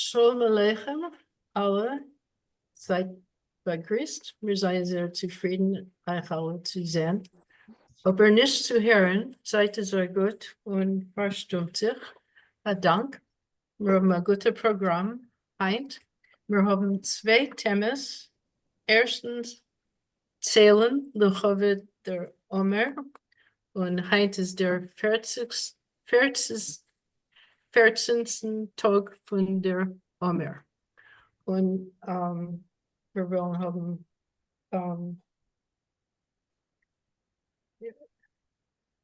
Shalom Aleichem, alle, seid begrüßt. Wir seien sehr zufrieden, euch alle zu sehen. Aber nicht zu hören, seid ihr sehr gut und verstimmt sich. Dank. Wir haben ein gutes Programm. Heint. Wir haben zwei Themen. Erstens, Zählen, Luchovet der Omer. Und heint ist der 14. Tag von der Omer. Und wir wollen haben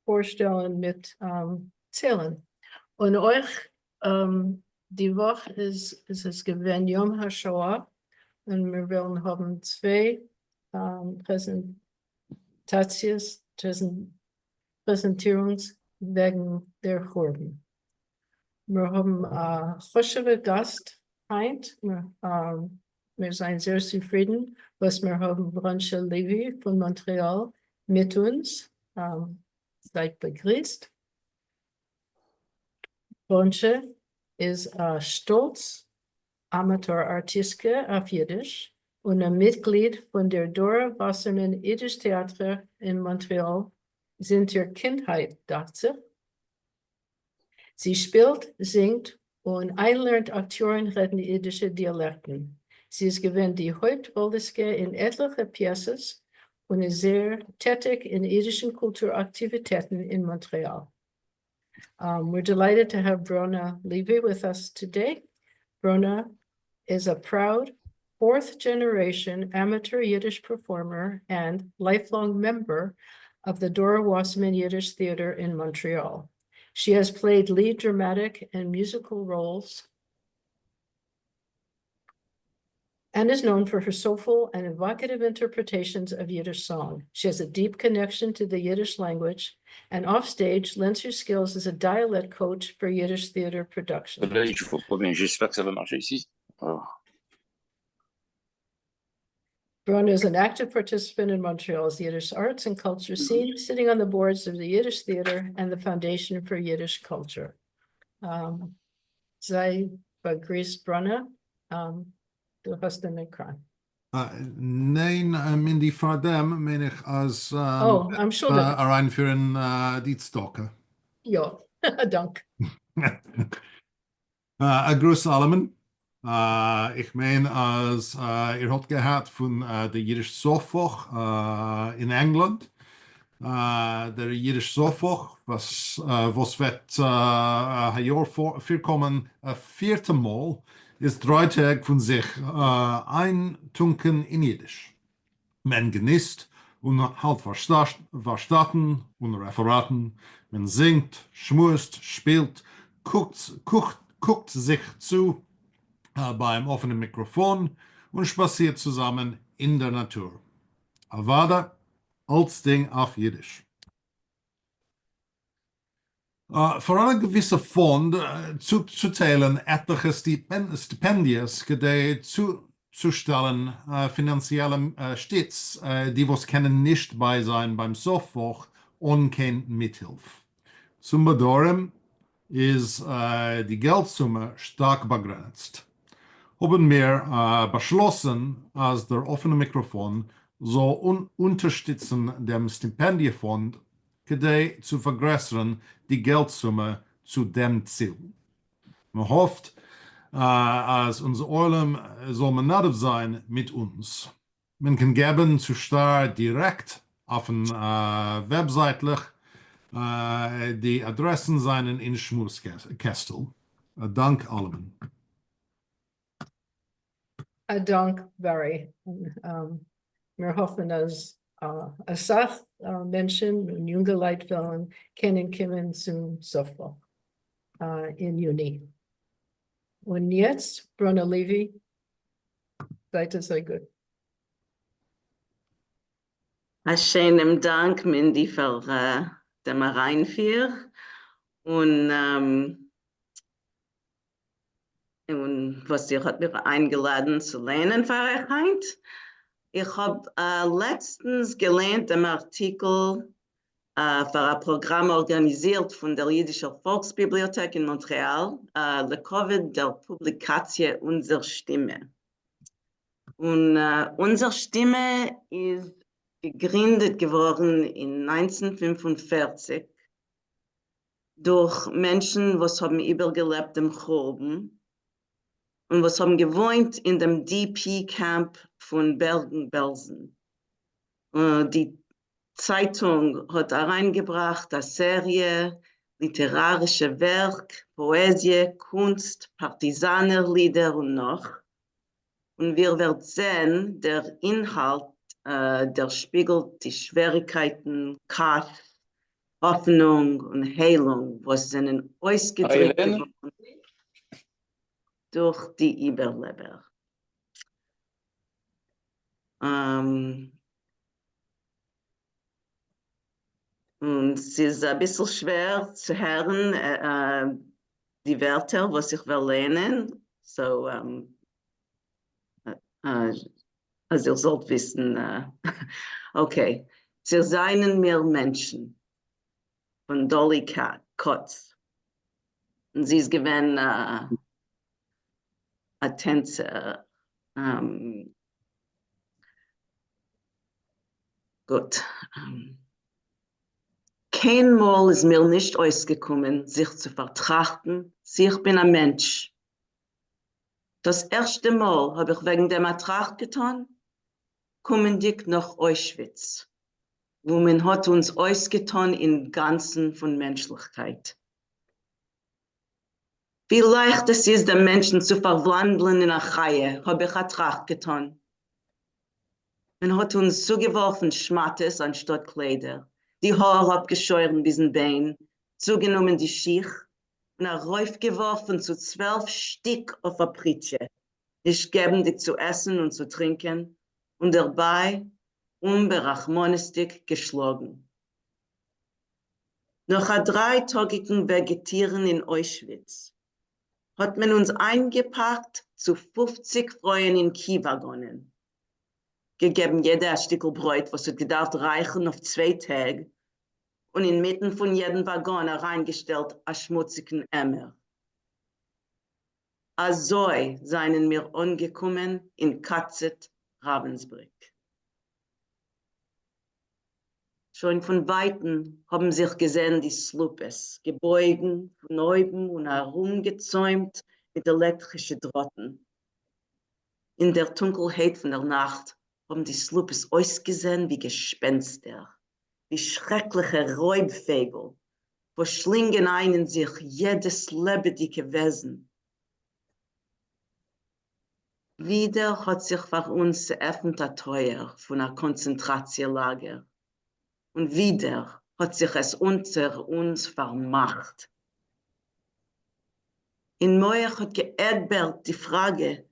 vorstellen mit Zählen. Und euch die Woche ist es gewesen Yom HaShoah und wir wollen haben zwei Präsentierungs wegen der Chorben. Wir haben Choshewe Gast heint. Wir sind sehr zufrieden, was wir haben Branche Levy von Montreal mit uns. Seid begrüßt. Branche ist stolz Amateurartistke auf Jiddisch und ein Mitglied von der Dora Wasserman Yiddish Theater in Montreal sind ihr Kindheit, dachte. Sie spielt, singt und einlernt Akteuren reden jiddische Dialekten. Sie ist gewähnt die Hauptrollige in etliche Pieces und ist sehr tätig in jiddischen Kulturaktivitäten in Montreal. We're delighted to have Brona Levy with us today. Brona is a proud fourth-generation amateur Yiddish performer and lifelong member of the Dora Wasserman Yiddish Theater in Montreal. She has played lead dramatic and musical roles and is known for her soulful and evocative interpretations of Yiddish song. She has a deep connection to the Yiddish language and offstage lends her skills as a dialect coach for Yiddish theater production. J'espère que ça va marcher ici. Oh. Brona is an active participant in Montreal's Yiddish arts and culture scene, sitting on the boards of the Yiddish Theater and the Foundation for Yiddish Culture. Sei begrüßt, Brona. Du hast den Ekran. Nein, Mindy, vor dem meine ich als Entschuldigung. reinführen die Stocke. Ja, danke. Ein Gruß allem. Ich meine, als ihr habt gehört von der Jiddisch Sofort in England. Der Jiddisch Sofort, was wird ein Jahr vorkommen, vierte Mal, ist 3 Tage von sich eintunken in Jiddisch. Man genießt und halt verstanden und referaten. Man singt, schmust, spielt, guckt sich zu beim offenen Mikrofon und spaziert zusammen in der Natur. Avada, als Ding auf Jiddisch. Für eine gewisse Fond zuzählen etliche Stipendien, die zustellen finanzielle Stütz, die was können nicht bei sein beim Software und kein Mithilfe. Zum Bedauern ist die Geldsumme stark begrenzt. Haben wir beschlossen, als der offene Mikrofon so unterstützen dem Stipendienfonds, zu vergrößern die Geldsumme zu dem Ziel. Man hofft, als unser Oilem soll man nativ sein mit uns. Man kann geben zu Start direkt auf den Webseitlich. Die Adressen seien in Schmutzkästel. Dank allem. Dank, Barry. Wir hoffen, dass Menschen und junge Leute kennenkommen zum Softball in Juni. Und jetzt, Brona Levy, seid ihr sehr gut. Schönen Dank, Mindy, für dem Reinführ. Und was ihr habt mich eingeladen zu lernen für euch heute. Ich habe letztens gelernt im Artikel für ein Programm organisiert von der Jüdischen Volksbibliothek in Montreal, Covid der Publikation Unsere Stimme. Und Unsere Stimme ist gegründet geworden in 1945 durch Menschen, was haben übergelebt im Chorben und was haben gewohnt in dem DP-Camp von Bergen-Belsen. Die Zeitung hat hereingebracht eine Serie literarische Werk, Poesie, Kunst, Partisanerlieder und noch. Und wir werden sehen, der Inhalt, der spiegelt die Schwierigkeiten, Kampf, Hoffnung und Heilung, was sind ausgedrückt Eileen? durch die Überleber. Und es ist ein bisschen schwer zu hören, die Wörter, was ich will lernen. So, also ihr sollt wissen, okay. Sie seien mir Menschen von Dolly Kotz. Und sie ist gewesen ein Tänzer. Gut. Kein Mal ist mir nicht ausgekommen, sich zu vertrachten, ich bin ein Mensch. Das erste Mal habe ich wegen dem Tracht getan, kommendig nach Auschwitz, wo man hat uns ausgetan im Ganzen von Menschlichkeit. Wie leicht es ist, den Menschen zu verwandeln in eine Chaie, habe ich eine Tracht getan. Man hat uns zugeworfen Schmattes anstatt Kleider, die Haare abgeschoren bis in Bein, zugenommen die Schich und heraufgeworfen zu 12 Stück auf der Pritsche, nicht geben die zu essen und zu trinken und dabei unberachmonistig geschlagen. Nach einem 3-tägigen Vegetieren in Auschwitz hat man uns eingepackt zu 50 Frauen in Kiewaggonen. Gegeben jeder ein Stück Brot, was hat gedacht reichen auf 2 Tage und inmitten von jedem Waggon hereingestellt einen schmutzigen Emmer. Also seien wir angekommen in Katzet, Ravensbrück. Schon von Weitem haben sich gesehen die Slupes, gebeugen, von oben und herumgezäumt mit elektrischen Drotten. In der Dunkelheit von der Nacht haben die Slupes ausgesehen wie Gespenster, wie schreckliche Räubvögel, verschlingen ein in sich jedes lebendige Wesen. Wieder hat sich vor uns geöffnet ein Teuer von einem Konzentrationslager. Und wieder hat sich es unter uns vermacht. In Moyer hat geädbert die Frage,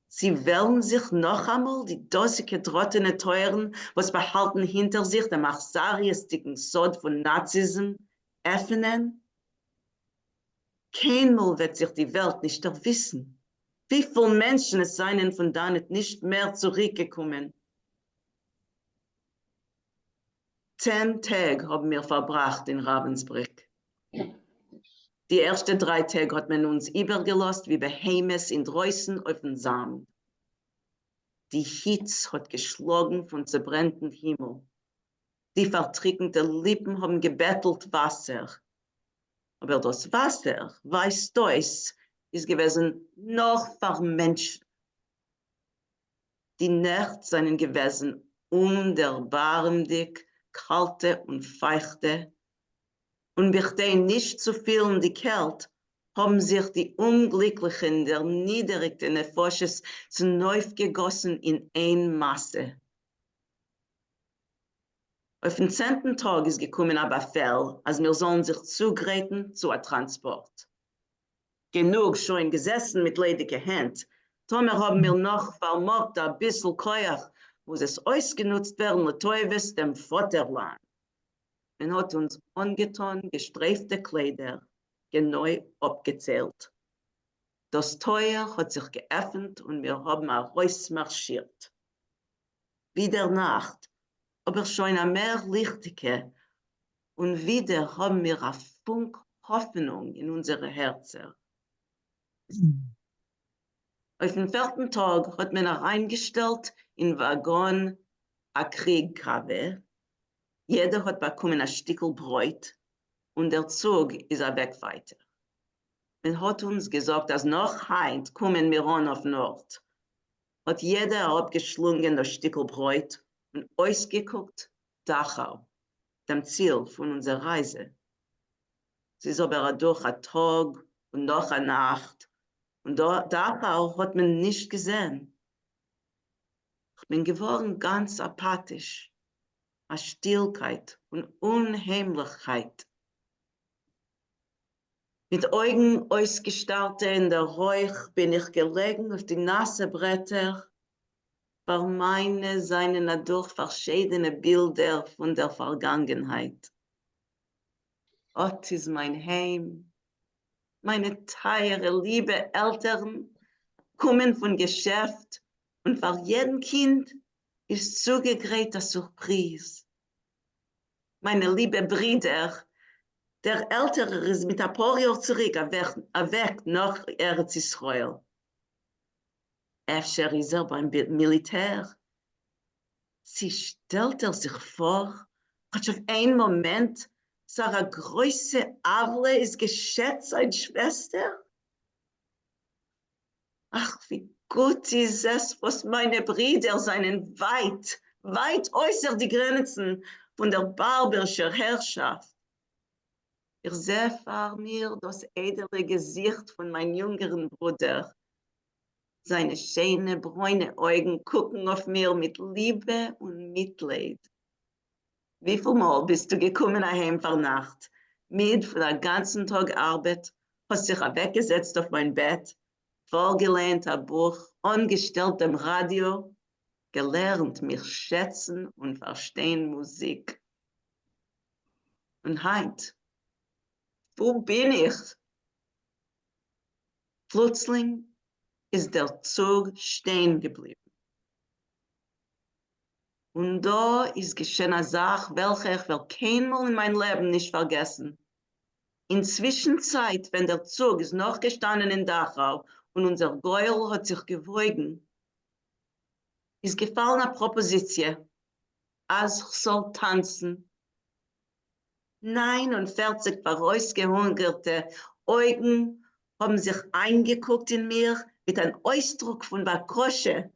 sie wollen sich noch einmal die dosige gedrottene Teuren, was behalten hinter sich dem achsariestigen Sod von Nazism, öffnen? Keinmal wird sich die Welt nicht wissen, wie viele Menschen es seien von da nicht mehr zurückgekommen. 10 Tage haben wir verbracht in Ravensbrück. Die ersten 3 Tage hat man uns übergelost wie Behemoths in Dreußen auf den Sand. Die Hitze hat geschlagen von zerbrennendem Himmel. Die vertrickenden Lippen haben gebettelt Wasser. Aber das Wasser, weißt du es, ist gewesen noch vermenschlicht. Die Nächte seien gewesen unerbarmlich, kalte und feuchte. Und durch den nicht zu fühlen die Kälte, haben sich die Unglücklichen der niedrigen Nefoshes zu neu gegossen in ein Masse. Auf den 10. Tag ist gekommen aber Befehl, als wir sollen sich zugreifen zu einem Transport. Genug schon gesessen mit lediger Hand. Tomer haben wir noch vermocht ein bisschen Keuch, wo es ausgenutzt werden, Teufels dem Vaterland. Man hat uns angetan, gestreifte Kleider, genau abgezählt. Das Teuer hat sich geöffnet und wir haben rausmarschiert. Wie der Nacht, aber schon eine mehr lichtige, Und wieder haben wir eine Funk Hoffnung in unsere Herzen. Auf den 4. Tag hat man reingestellt in Waggon a Krieggrabe. Jeder hat bekommen ein Stückel Brot und der Zug ist weg weiter. Man hat uns gesagt, dass noch heute kommen wir an auf Nord. Hat jeder abgeschlungen das Stückel Brot und ausgeguckt, Dachau, dem Ziel von unserer Reise. Es ist aber durch einen Tag und noch eine Nacht. Und Dachau hat man nicht gesehen. Ich bin geworden ganz apathisch. Eine Stillkeit und Unheimlichkeit. Mit Augen ausgestarrt in der Räuch bin ich gelegen auf die nassen Bretter, weil meine seien dadurch verschiedene Bilder von der Vergangenheit. Ort ist mein Heim. Meine teure, liebe Eltern kommen von Geschäft und für jeden Kind ist zugegräht das Surprise. Meine liebe Brüder, der Ältere ist mit ein paar Jahren zurück, weg nach Eretz Israel. Efter ist beim Militär. Sie stellt sich vor, hat auf einen Moment so eine große Avle ist geschätzt, seine Schwester. Ach, wie gut ist es, was meine Brüder seien weit, weit äußer die Grenzen von der barbarischen Herrschaft. Ich sehe vor mir das edle Gesicht von meinem jüngeren Bruder. Seine schönen, bräune Augen gucken auf mir mit Liebe und Mitleid. Wie viel Mal bist du gekommen heim vor Nacht? Mit von der ganzen Tag Arbeit, hast dich weggesetzt auf mein Bett, vorgelehnt ein Buch, angestellt am Radio, gelernt mich schätzen und verstehen Musik. Und heute, wo bin ich? Plötzlich ist der Zug stehen geblieben. Und da ist geschehen eine Sache, welche ich will keinmal in meinem Leben nicht vergessen. In Zwischenzeit, wenn der Zug ist noch gestanden in Dachau und unser Geul hat sich gewogen, ist gefallen eine Proposition, als ich soll tanzen. 49 vorausgehungerte Augen haben sich eingeguckt in mir mit einem Ausdruck von Bakrosche.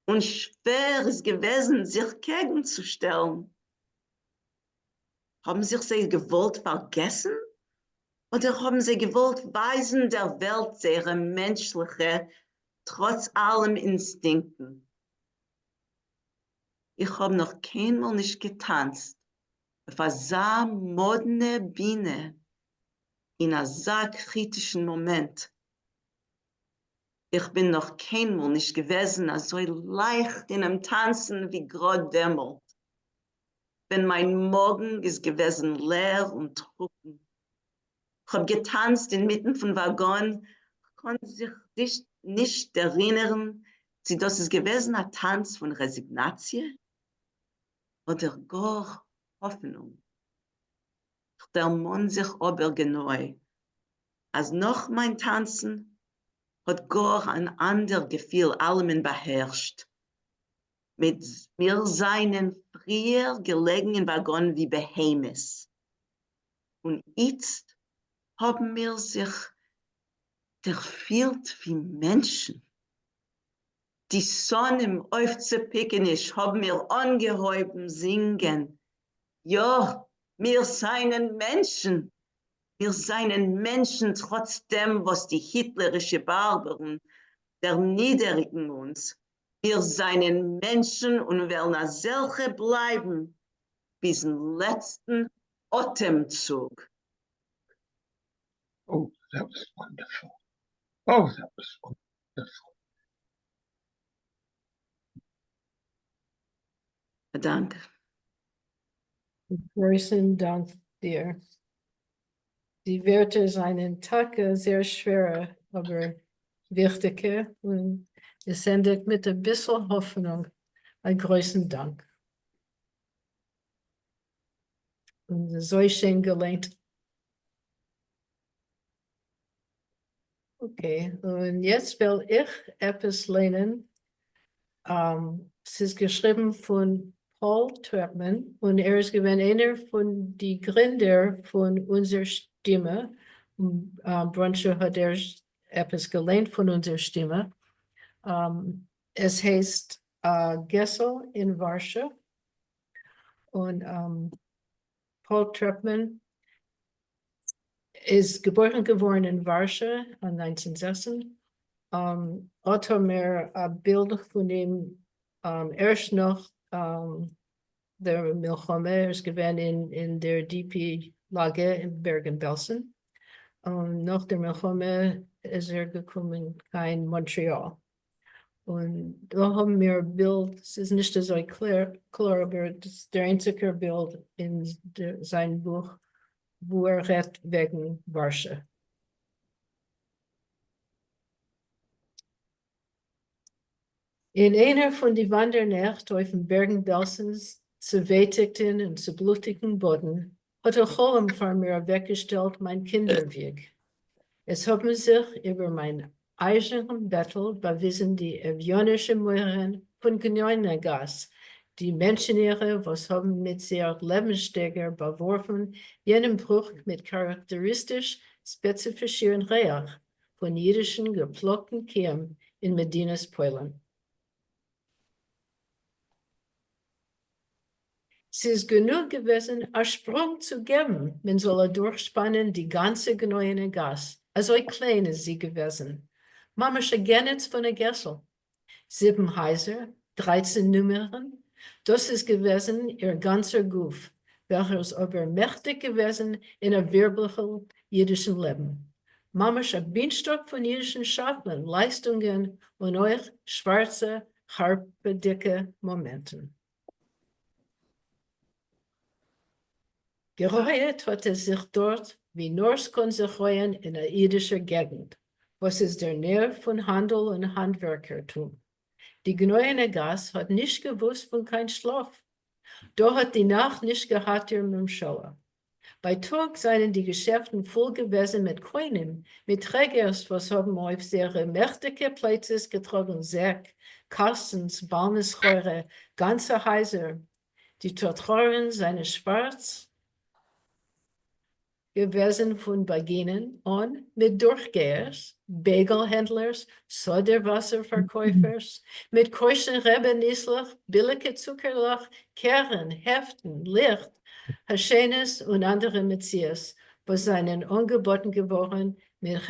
Und schwer ist gewesen, sich gegenzustellen. Haben sich sie gewollt vergessen? Oder haben sie gewollt weisen der Welt ihre menschliche, trotz allem Instinkten? Ich habe noch keinmal nicht getanzt auf einer so modernen Bühne in einem so kritischen Moment. Ich bin noch keinmal nicht gewesen, so leicht in einem Tanzen wie gerade dämmert. Wenn mein Morgen ist gewesen leer und trocken. Ich habe getanzt inmitten von Waggon, konnte sich nicht erinnern, sie das ist gewesen ein Tanz von Resignation oder gar Hoffnung. Der Mond sich aber genau, als noch mein Tanzen hat gar ein anderes Gefühl allem beherrscht. Mit mir seinen früher gelegenen Waggon wie Behemoths. Und jetzt haben wir sich gefühlt wie Menschen. Die Sonne im aufzupicken ist, haben wir angehäuben singen. Ja, wir seien Menschen. Wir seien Menschen trotzdem, was die hitlerische Barbaren erniedrigen uns. Wir seien Menschen und werden solche bleiben bis zum letzten Atemzug. Oh, that was wonderful. Oh, that was wonderful. Danke. Größten Dank dir. Die Wörter seien Tage sehr schwer, aber wichtige und es sendet mit ein bisschen Hoffnung einen größten Dank. Und so schön gelernt. Okay, und jetzt will ich etwas lernen. Es ist geschrieben von Paul Trepman und ist einer von den Gründern von unserer Stimme. Brunche hat etwas gelernt von unserer Stimme. Es heißt Gessel in Warschau. Und Paul Trepman ist geboren geworden in Warschau in 1916. Otto mehr Bild von ihm erst noch der Milchome ist gewesen in der DP-Lager in Bergen-Belsen. Und nach der Milchome ist gekommen in Montreal. Und da haben wir ein Bild, es ist nicht so klar, aber das ist der einzige Bild in seinem Buch, wo redet wegen Warschau. In einer von den Wandernacht auf den Bergen Belsens zu wettigten und zu blutigen Boden hat Cholm von mir weggestellt mein Kinderweg. Es haben sich über mein eisernen Bettel bewiesen die avionischen Mäuren von Gneunegas, die Menschenehre, was haben mit sehr Lebenssteiger beworfen, jenen Bruch mit charakteristisch spezifischen Reach von jüdischen geplockten Kiem in Medinas Polen. Es ist genug gewesen, einen Sprung zu geben, man soll durchspannen die ganze Gneuene Gas. Also klein ist sie gewesen. Mama Genitz von der Gessel. 7 Häuser, 13 Nummern. Das ist gewesen ihr ganzer Guf, welcher ist aber mächtig gewesen in einem wirblichen jüdischen Leben. Mama ein Bienstock von jüdischen Schaffungen, Leistungen und euch schwarze, harpe, dicke Momenten. Gereut hat es sich dort, wie nur es kann sich reuen in der jüdischen Gegend, was ist der Nähe von Handel und Handwerkertum. Die Gneuene Gas hat nicht gewusst von kein Schlaf. Da hat die Nacht nicht gehabt ihr Mimschauer. Bei Tag seien die Geschäften voll gewesen mit Coinen, mit Trägers, was haben auf sehr mächtige Plätze getragen, Säck, Kastens, Balmesröhre, ganze Häuser. Die Trotroren seien schwarz gewesen von Beginn an mit Durchgehers, Bagelhändlers, Soderwasserverkäufers, mit keuschen Rebenislach, billige Zuckerlach, Kehren, Heften, Licht, Haschenes und andere Metzies, was seinen angeboten geworden mit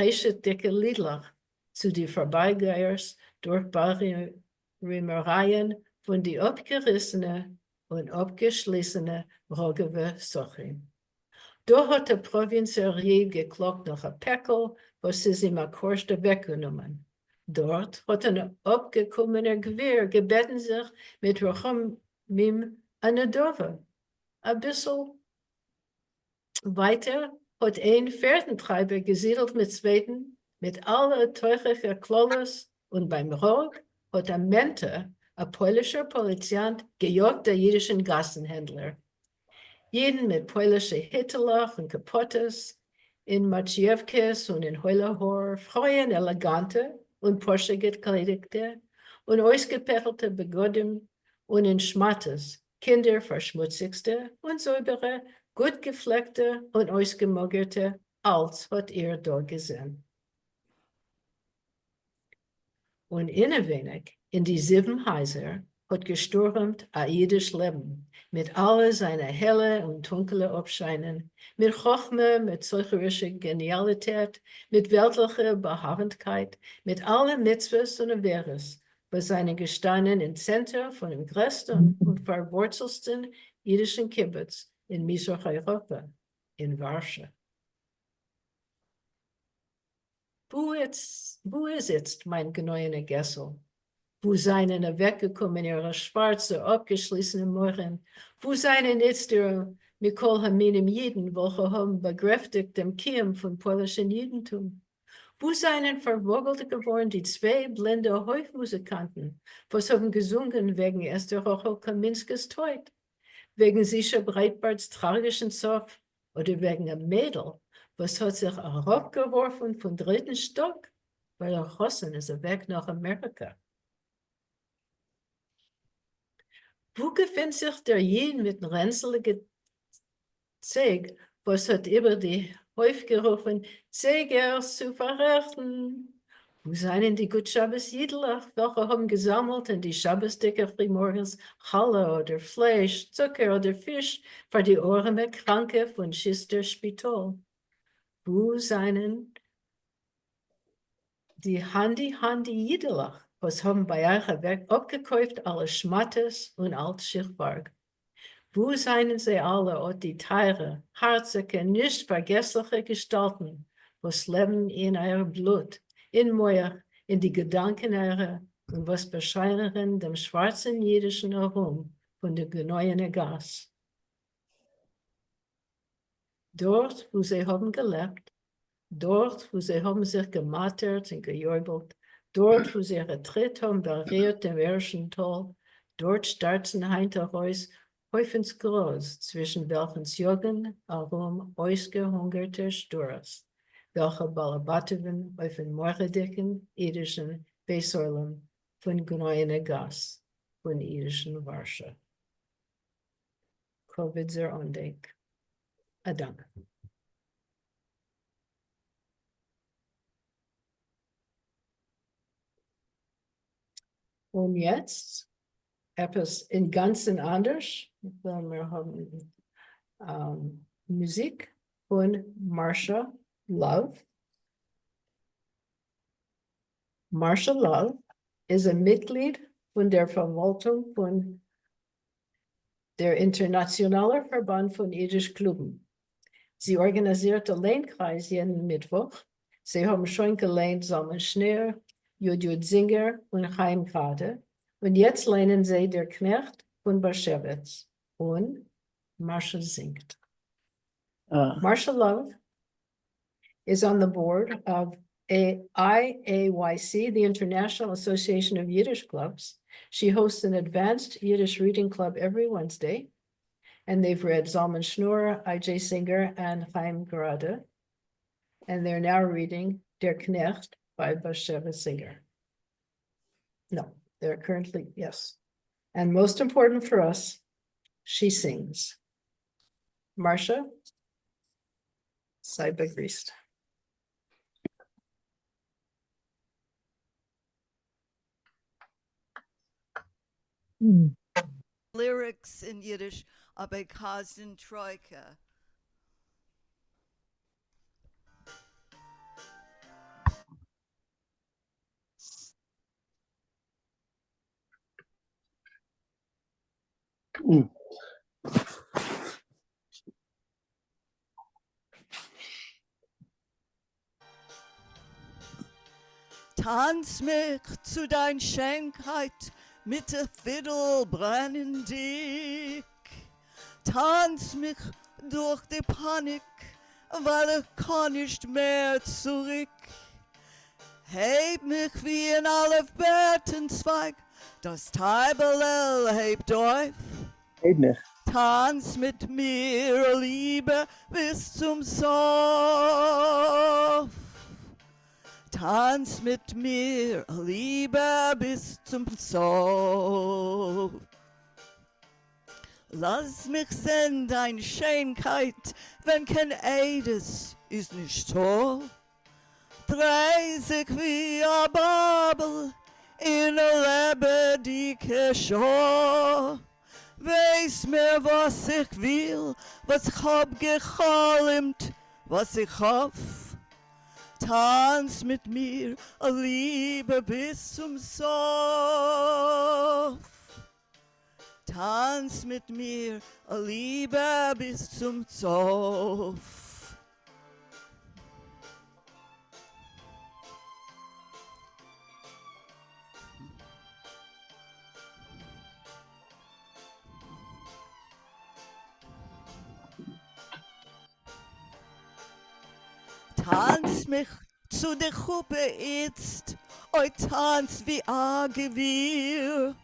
dicke Lidlach zu die Vorbeigehers durch Rimmereien von die abgerissene und abgeschlissene Rogewe Sochim. Da hat der Provinzier geklagt nach einem Päckl, was sie ihm Akkurs weggenommen. Dort hat ein abgekommener Gewehr gebeten sich mit Rachamim an der Dove. Ein bisschen weiter hat ein Pferdentreiber gesiedelt mit Zweiten, mit aller teuchiger Klolles und beim Rog hat ein Mentor, ein polnischer Poliziant, gejagt der jüdischen Gassenhändler. Jeden mit polnische Hitlerlach und Kapottes, in Maciejewkes und in Heulerhor, Frauen elegante und Porsche gekleidete und ausgepettelte Begodem und in Schmattes, Kinder verschmutzigste und säubere, gut gefleckte und ausgemoggerte, als hat dort gesehen. Und innerwenig in die 7 Häuser hat gestürmt ein jüdisch Leben, mit all seiner helle und dunkle Abscheinen, mit Chochme, mit solcherischer Genialität, mit weltlicher Behabendkeit, mit allen Mitzvahs und Averes, was seine gestanden im Zentrum von dem größten und verwurzelsten jüdischen Kibbutz in Mitteleuropa, in Warschau. Wo ist jetzt mein Gneuene Gessel? Wo seien weggekommen ihre schwarze, abgeschlossene Mohren? Wo seien jetzt ihre Mikol Haminim Jiden, welche haben bekräftigt dem Kiem von polnischen Judentum? Wo seien verwogelt geworden die 2 blinde Hofmusikanten, was haben gesungen wegen Esther Rochel Kaminskis Tod? wegen sicher Breitbarts tragischen Zoff oder wegen einem Mädel, was hat sich herabgeworfen vom dritten Stock, weil er Hossen ist weg nach Amerika. Wo befindet sich der Jid mit dem ränzeligen Zeg, was hat über die Häuf gerufen, Zegers zu verrichten? Wo seien die Gut Schabbos Jidlach, welche haben gesammelt in die Schabbosdicke frühmorgens Halle oder Fleisch, Zucker oder Fisch für die arme Kranke von Schister Spital? Wo seien die Handi Jidlach, was haben bei euch weg abgekauft alle Schmattes und Altschichtberg? Wo seien sie alle, auch die teure, herzige, nicht vergessliche Gestalten, was leben in euer Blut, in Meuer, in die Gedanken eurer, und was bescheinigen dem schwarzen jüdischen Arom von der geneuen Gas. Dort, wo sie haben gelebt, dort, wo sie haben sich gemartert und gejubelt, dort, wo sie ihre Tritt haben berührt im Erschental, dort starten Heinterhäus häufens groß, zwischen welchen Jugend herum ausgehungerter Sturz, welche Balabatoven auf den morgendicken idischen Besäulen von Gnoine Gas, von idischen Warsche. Covid zer Ondenk. Adank. Und jetzt etwas in ganzen anders. Wir haben Musik von Marsha Love. Marsha Love ist ein Mitglied von der Verwaltung von der Internationalen Verband von Jiddisch Klubben. Sie organisiert den Lehnkreis jeden Mittwoch. Sie haben schon gelehnt Salman Schneer, Judith Singer und Chaim Kade. Und jetzt lehnen sie der Knecht von Barshevitz. Und Marsha singt. Marsha Love is on the board of IAYC, the International Association of Yiddish Clubs. She hosts an advanced Yiddish reading club every Wednesday. And they've read Zalman Schnoor, I.J. Singer, and Chaim Garada. And they're now reading Der Knecht by Barsheva Singer. No, they're currently, yes. And most important for us, she sings. Marsha, sei begrüßt. Lyrics in Yiddish are by Kazin Troika. Tanz mich zu dein Schenkheit, mit der Fiddle brennen dick. Tanz mich durch die Panik, weil ich kann nicht mehr zurück. Heb mich wie ein Alefbetenzweig, das Teibelel hebt auf. Heb mich. Tanz mit mir, Liebe, bis zum Sof. Tanz mit mir, Liebe, bis zum Sof. Lass mich sehen deine Schönheit, wenn kein Eides ist nicht so. Dreh sich wie a Babel in a lebendige Show. Weiß mir, was ich will, was ich hab gechalmt, was ich hoff. Tanz mit mir, Liebe, bis zum Sof. Tanz mit mir, Liebe, bis zum Sof. Tanz mich zu der Gruppe jetzt, oi tanz wie a Gewirr.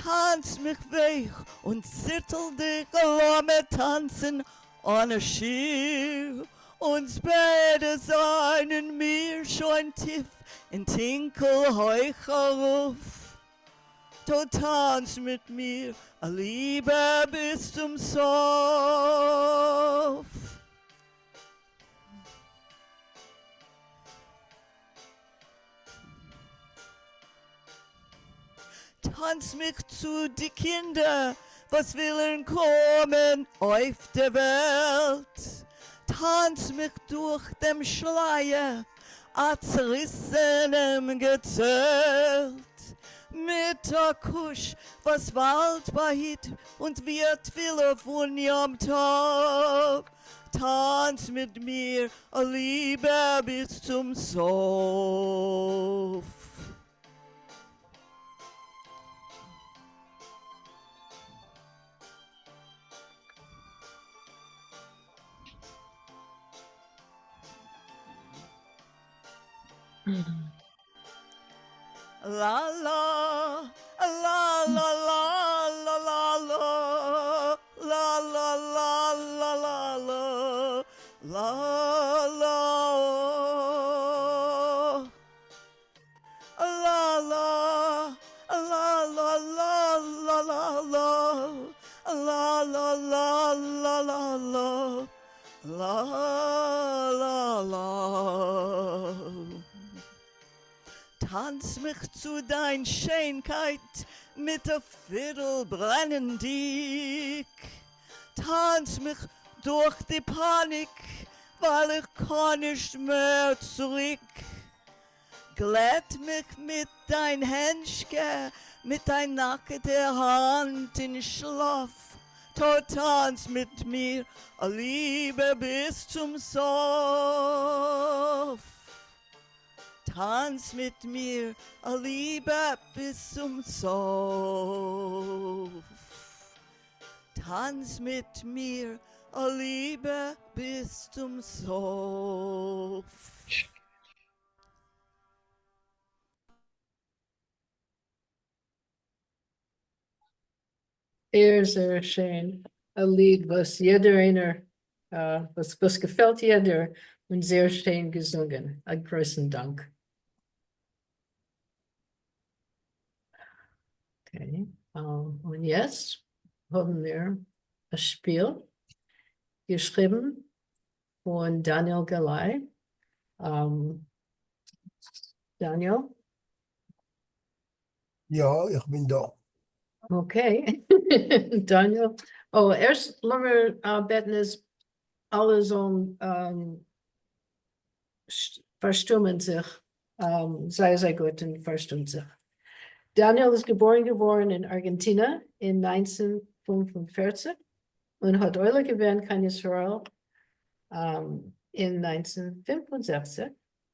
tanz mich weg und zittel dich, lass mir tanzen ohne Schier. Uns beide seien mir schon tief in Tinkelheucher Ruf. Du tanz mit mir, Liebe, bis zum Sof. Tanz mich zu die Kinder, was willen kommen auf der Welt. Tanz mich durch dem Schleier, a zerrissenem Gezelt. Mit der Kusch, was Wald behit und wird viele von Yom Tov. Tanz mit mir, Liebe, bis zum Sof. La la, la la la la la la, la la la la la la, la la, la la, la la la la la la, la la la la la la, la la la. Tanz mich zu dein Schönheit, mit der Fiddle brennen dick. Tanz mich durch die Panik, weil ich kann nicht mehr zurück. Glätt mich mit dein Händchen, mit dein nackter Hand in Schlaf. Tanz mit mir, Liebe, bis zum Sof. Tanz mit mir, Liebe, bis zum Sof. Tanz mit mir, Liebe, bis zum Sof. Sehr schön. Ein Lied, was jeder was gefällt jeder und sehr schön gesungen. Einen großen Dank. Okay, und jetzt haben wir ein Spiel geschrieben von Daniel Galay. Daniel? Ja, ich bin da. Okay, Daniel. Oh, erst lassen wir beten, ist alle so verstummen sich. Sei gut und verstummen sich. Daniel ist geboren in Argentinien in 1945 und hat Eule gewählt, kein Israel, in 1965.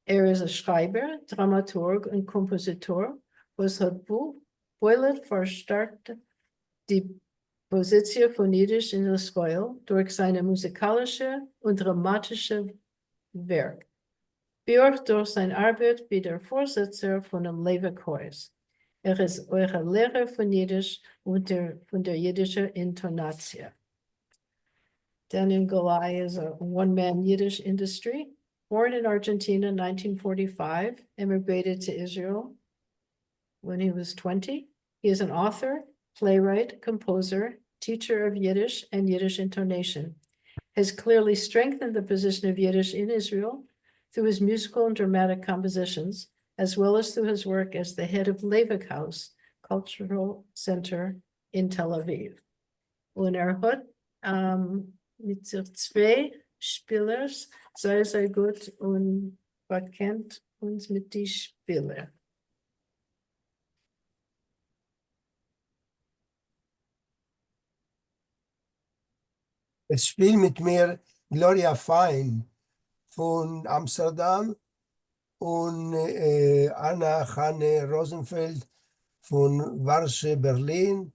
Ist ein Schreiber, Dramaturg und Kompositor, was hat Boilet verstärkt die Position von Jiddisch in Israel durch seine musikalische und dramatische Werk, wie auch durch seine Arbeit wie der Vorsitzender von dem Levi-Chorus. Ist eure Lehrer von Jiddisch und von der jiddischen Intonation. Daniel Galay is a one-man Yiddish industry. Born in Argentina in 1945, immigrated to Israel when he was 20. He is an author, playwright, composer, teacher of Yiddish and Yiddish intonation. Has clearly strengthened the position of Yiddish in Israel through his musical and dramatic compositions, as well as through his work as the head of Levick House Cultural Center in Tel Aviv. Und hat mit sich zwei Spielers sehr gut und kennt uns mit die Spieler. Es spielt mit mir Gloria Fein von Amsterdam und Anna Hanne Rosenfeld von Warschau, Berlin.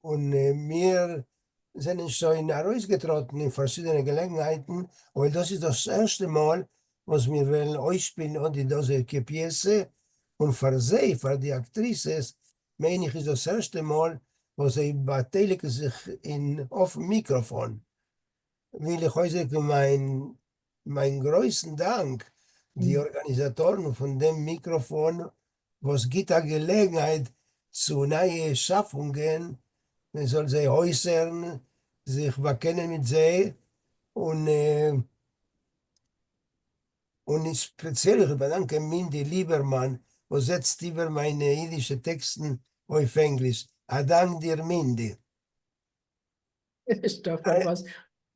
Und wir sind schon herausgetreten in verschiedenen Gelegenheiten, weil das ist das erste Mal, was wir wollen ausspielen und in diese Pièce und für sie, für die Aktrices, meine ich, ist das erste Mal, wo sie beteiligen sich auf dem Mikrofon. Will ich heute mein größten Dank, die Organisatoren von dem Mikrofon, was gibt eine Gelegenheit zu neuen Schaffungen, man soll sie äußern, sich bekennen mit sie und ich speziell bedanke Mindy Liebermann, was setzt über meine jüdischen Texten auf Englisch. Dank dir, Mindy. Ist davon was.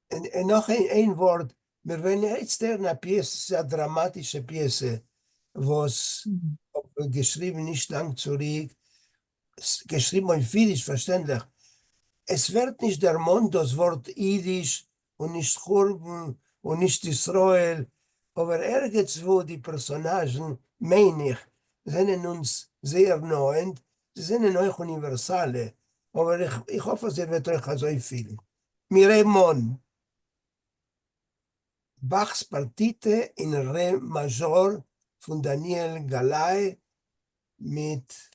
En nog een Wort. Wir werden jetzt eine Pièce, eine dramatische Pièce, was geschrieben nicht lang zurück, geschrieben auf Jiddisch, verständlich. Es wird nicht der Mond das Wort Jiddisch und nicht Churben und nicht Israel, aber irgendwo die Personagen, meine ich, sind uns sehr neu, sie sind euch universale, aber ich hoffe, sie wird euch so viel. Miremon. Bachs Partite in Re Major von Daniel Galay mit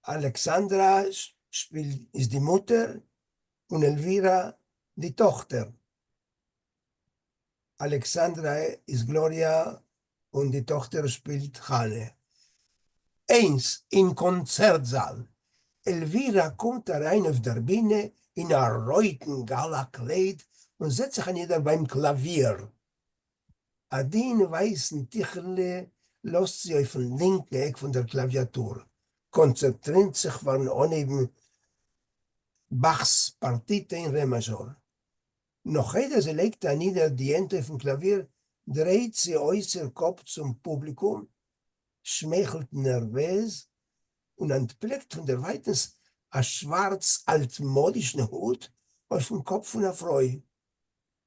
Alexandra ist die Mutter und Elvira die Tochter. Alexandra ist Gloria und die Tochter spielt Hanne. Eins im Konzertsaal. Elvira kommt rein auf der Bühne in einem roten Galakleid und setzt sich nieder beim Klavier. Adin weißen Ticherle lässt sie auf den linken Eck von der Klaviatur, konzentriert sich von ohne Bachs Partite in Re Major. Noch heute sie legt nieder die Hände auf dem Klavier, dreht sie äußer Kopf zum Publikum, schmeichelt nervös und entblickt von der Weitens ein schwarz altmodischen Hut auf dem Kopf von einer Frau.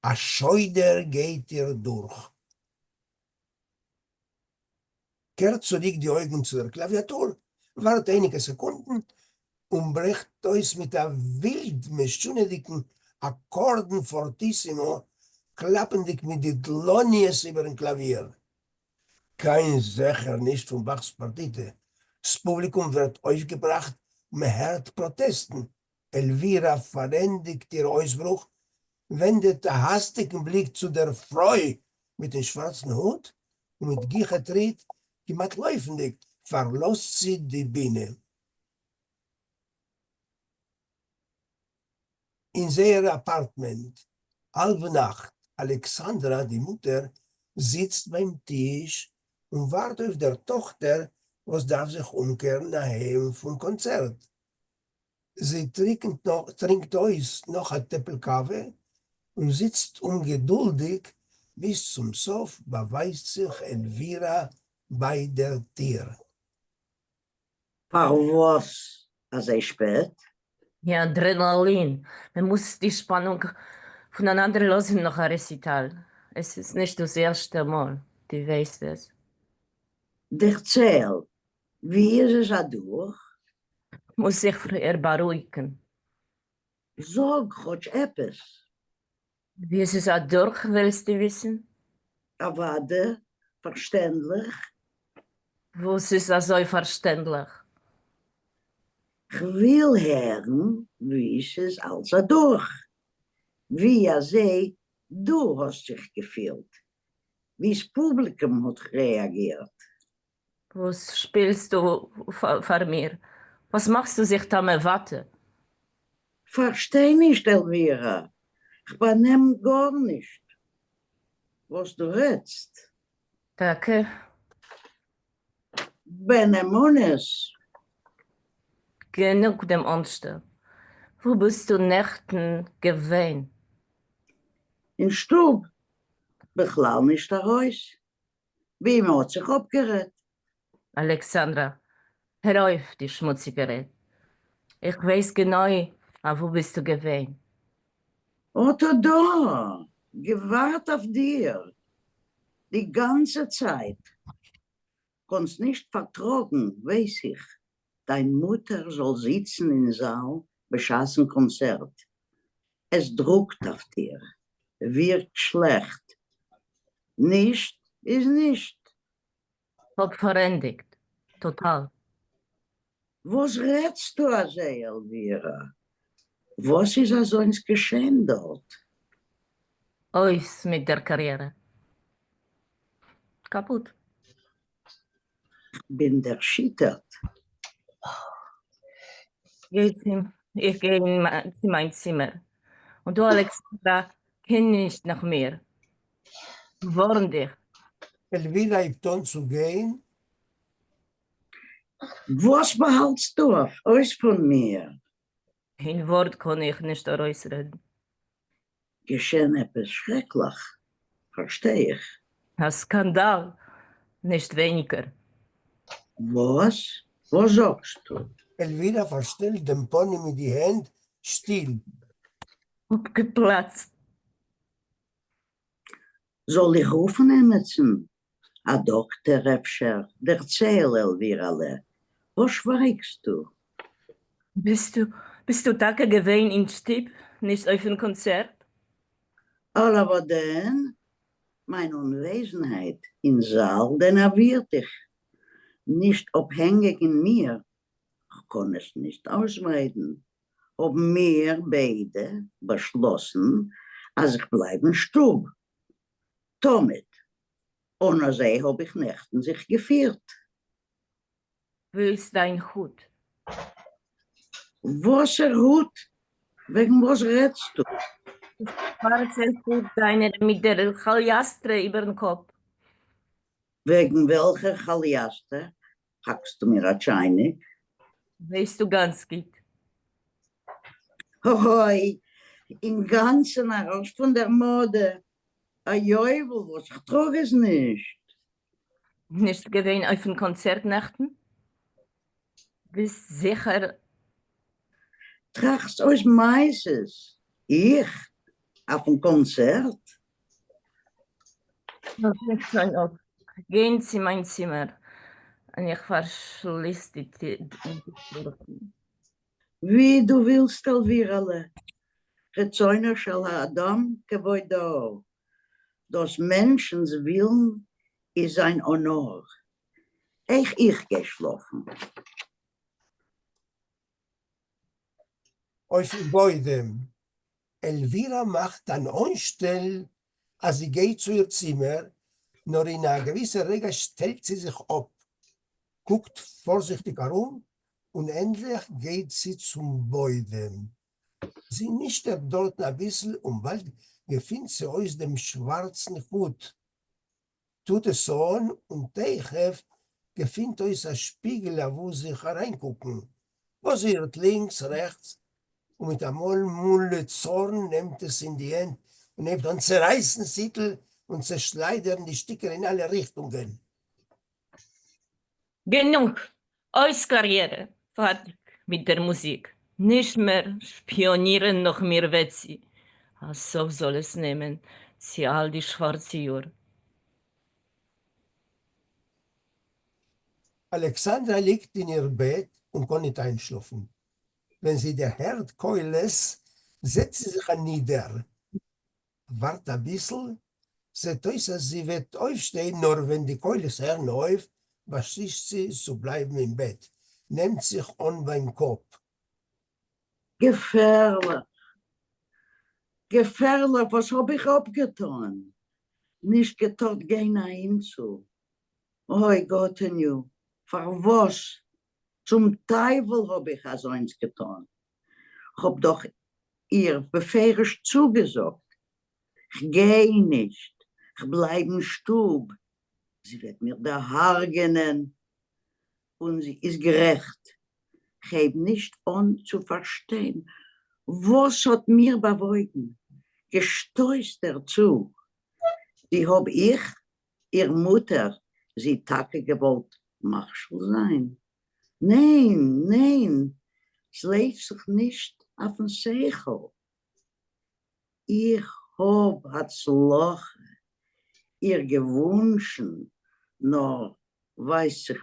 A Scheuder geht ihr durch. Kehrt zurück die Augen zu der Klaviatur, wartet einige Sekunden und bricht euch mit einem wild mischunedigen Akkorden fortissimo, klappendig mit den Glonies über dem Klavier. Kein Secher nicht von Bachs Partite. Das Publikum wird aufgebracht, man hört Protesten. Elvira verendigt ihr Ausbruch, wendet den hastigen Blick zu der Frau mit dem schwarzen Hut und mit Gicher tritt, jemand läufendig, verlässt sie die Bühne. In ihr Apartment, halbe Nacht, Alexandra, die Mutter, sitzt beim Tisch und wartet auf der Tochter, was darf sich umkehren nachher vom Konzert. Sie trinkt euch noch ein Teppel Kaffee und sitzt ungeduldig, bis zum Sof beweist sich Elvira bei der Tür. Was, als spät? Ja, Adrenalin. Man muss die Spannung voneinander losen nach einem Recital. Es ist nicht das erste Mal, du weißt es. Erzähl, wie ist es durch? Muss sich beruhigen. Sag, Gott, etwas. Wie ist es durch, willst du wissen? Aber verständlich. Was ist so verständlich? Ich will hören, wie ist es also durch? Wie du hast dich gefühlt. Wie das Publikum hat reagiert. Was spielst du für mir? Was machst du sich da mit Watte? Versteh nicht, Elvira. Ich benehm gar nicht. Was du redest. Danke. Benemones. Genug dem Ernsten. Wo bist du Nächten gewesen? In Stub. Beklau nicht der Haus. Wie man hat sich abgerät. Alexandra, hör auf, die schmutzige Rede. Ich weiß genau, wo bist du gewesen. Otto da, gewahrt auf dir. Die ganze Zeit. Konntest nicht vertragen, weiß ich. Deine Mutter soll sitzen im Saal, beschassen Konzert. Es druckt auf dir. Wird schlecht. Nicht ist nicht. Hab verendigt. Total. Was redst du, also, Elvira? Was ist also ins Geschehen dort? Ois mit der Karriere. Kaputt. Bin erschüttert. Ich gehe in mein Zimmer. Und du, Alexandra, kenn nicht nach mir. Warn dich. Elvira hebt an zu gehen. Was behaltst du aus von mir? Ein Wort kann ich nicht herausreden. Geschehen etwas schrecklich. Verstehe ich. Ein Skandal, nicht weniger. Was? Was sagst du? Elvira verstellt den Pony mit die Hand, still. Abgeplatzt. Soll ich rufen, Emerson? A Doktor Efscher, erzähl, Elvira. Was schweigst du? Bist du Tage gewesen in Stieb, nicht auf ein Konzert? Aber denn, meine Unwesenheit im Saal, den erwirrt ich. Nicht abhängig in mir. Ich kann es nicht ausreden. Ob wir beide beschlossen, als ich bleibe im Stub. Damit. Ohne sie habe ich Nächten sich geführt. Wo ist dein Hut? Was Hut? Wegen was redest du? Schwarzer Hut deiner mit der Chaljastre über den Kopf. Wegen welcher Chaliaste? Hackst du mir wahrscheinlich? Weißt du ganz gut. Hoi, im Ganzen heraus von der Mode. A Jäuvel, was ich trage es nicht. Nicht gewesen auf den Konzertnächten? Bist sicher, Tragst euch meistens. Ich? Auf ein Konzert? noch nicht schon auf. Gehen Sie in mein Zimmer. Und ich verschließe die Tür. Wie du willst, Elvira. Rezeuner shall Adam kevoido. Das Menschens Willen ist ein Honor. Ich geschlafen. Auf Gebäudem. Elvira macht dann Anstell, als sie geht zu ihr Zimmer, nur in einer gewissen Regel stellt sie sich ab, guckt vorsichtig herum und endlich geht sie zum Beudem. Sie nistet dort ein bisschen und bald gefindet sie aus dem schwarzen Hut. Tut es so an und Teichef gefindet euch ein Spiegel, wo sie hereingucken. Was wird links, rechts und mit einem Mulle Zorn nimmt es in die Hand und nimmt dann zerreißen Sittel und zerschleidern die Sticker in alle Richtungen. Genug. Aus Karriere. Fertig mit der Musik. Nicht mehr spionieren noch mehr Wetzi. So soll es nehmen. Sie all die schwarze Jür. Alexandra liegt in ihr Bett und kann nicht einschlafen. Wenn sie der Herd keules, setzt sie sich nieder. Wart ein bisschen, seht euch, dass sie wird aufstehen, nur wenn die Keules hören auf, beschließt sie zu bleiben im Bett, nimmt sich an beim Kopf. Gefährlich. Gefährlich, was hab ich abgetan? Nicht getan, gehen ein zu. Oh Gott, you. Für was? Zum Teufel hab ich also eins getan. Ich hab doch ihr befehlisch zugesagt. Ich geh nicht. Ich bleib im Stub. Sie wird mir der Haar genennen. Und sie ist gerecht. Ich hab nicht an zu verstehen. Was hat mir bewogen? Gestoßt dazu. Die hab ich, ihr Mutter, sie Tage gewollt, Marschall sein. Nein, nein, es legt sich nicht auf den Segel. Ich hab als Loch ihr gewünschen, nur weiß sich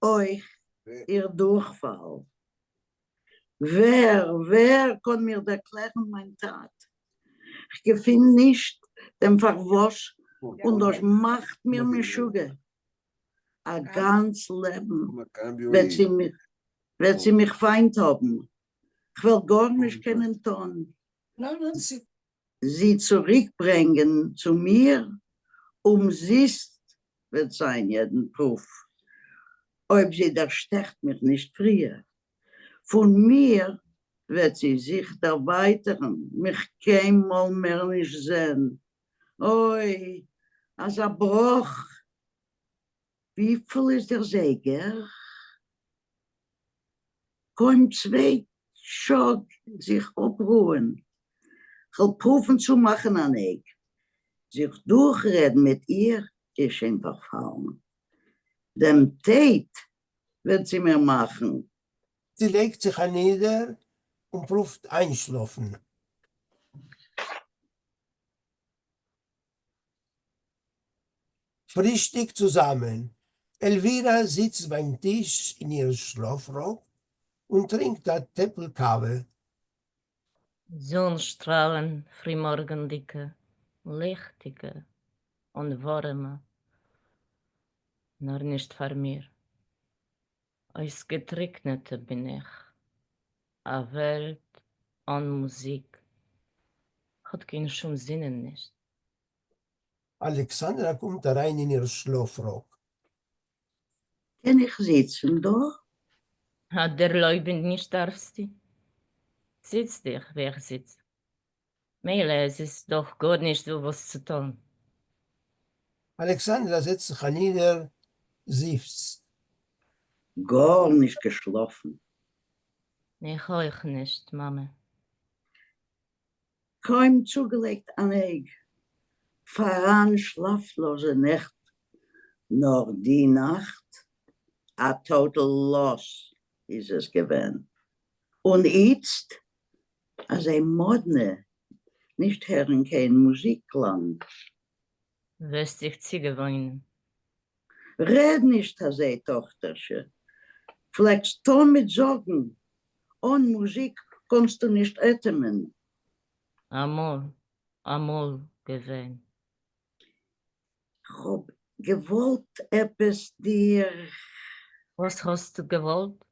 euch ihr Durchfall. Wer kann mir erklären mein Tat? Ich gefinde nicht dem Verwasch und das macht mir Schuge. ein ganz Leben wird sie mich feind haben. Ich will gar nicht kennen tun. Sie zurückbringen zu mir, sie wird sein jeden Proof. Ob sie der stecht mich nicht früher. Von mir wird sie sich erweitern, mich keinmal mehr nicht sehen. Oi, als Bruch. Wie viel ist der Säger? Kaum 2 Schock sich abruhen. Ich will Profen zu machen an ich. Sich durchreden mit ihr ist einfach fallen. Dem Tate wird sie mir machen. Sie legt sich nieder und probt einschlafen. Frühstück zusammen. Elvira sitzt beim Tisch in ihrem Schlafrock und trinkt eine Teppelkaffee. Sonnenstrahlen, frühmorgendicke, lichtige und warme. Nur nicht vor mir. Als Getrocknete bin ich. A Welt an Musik. Hat keinen schon Sinnen nicht. Alexandra kommt rein in ihren Schlafrock. Kann ich sitzen da? Hat der Leuben nicht darfst du? Sitz dich, wer sitzt. Meile, es ist doch gar nicht so was zu tun. Alexandra setzt sich nieder, seufzt. Gar nicht geschlafen. Ich euch nicht, Mama. Kaum zugelegt an Egg. Voran schlaflose Nacht. Nur die Nacht, a total loss ist es gewesen. Und jetzt, als ein Modne, nicht hören kein Musikklang. Wirst dich Ziege weinen. Red nicht, Tochterchen. Vielleicht ton mit Sorgen. Ohne Musik kannst du nicht atmen. Amol gewesen. Ich hab gewollt etwas dir Was hast du gewollt?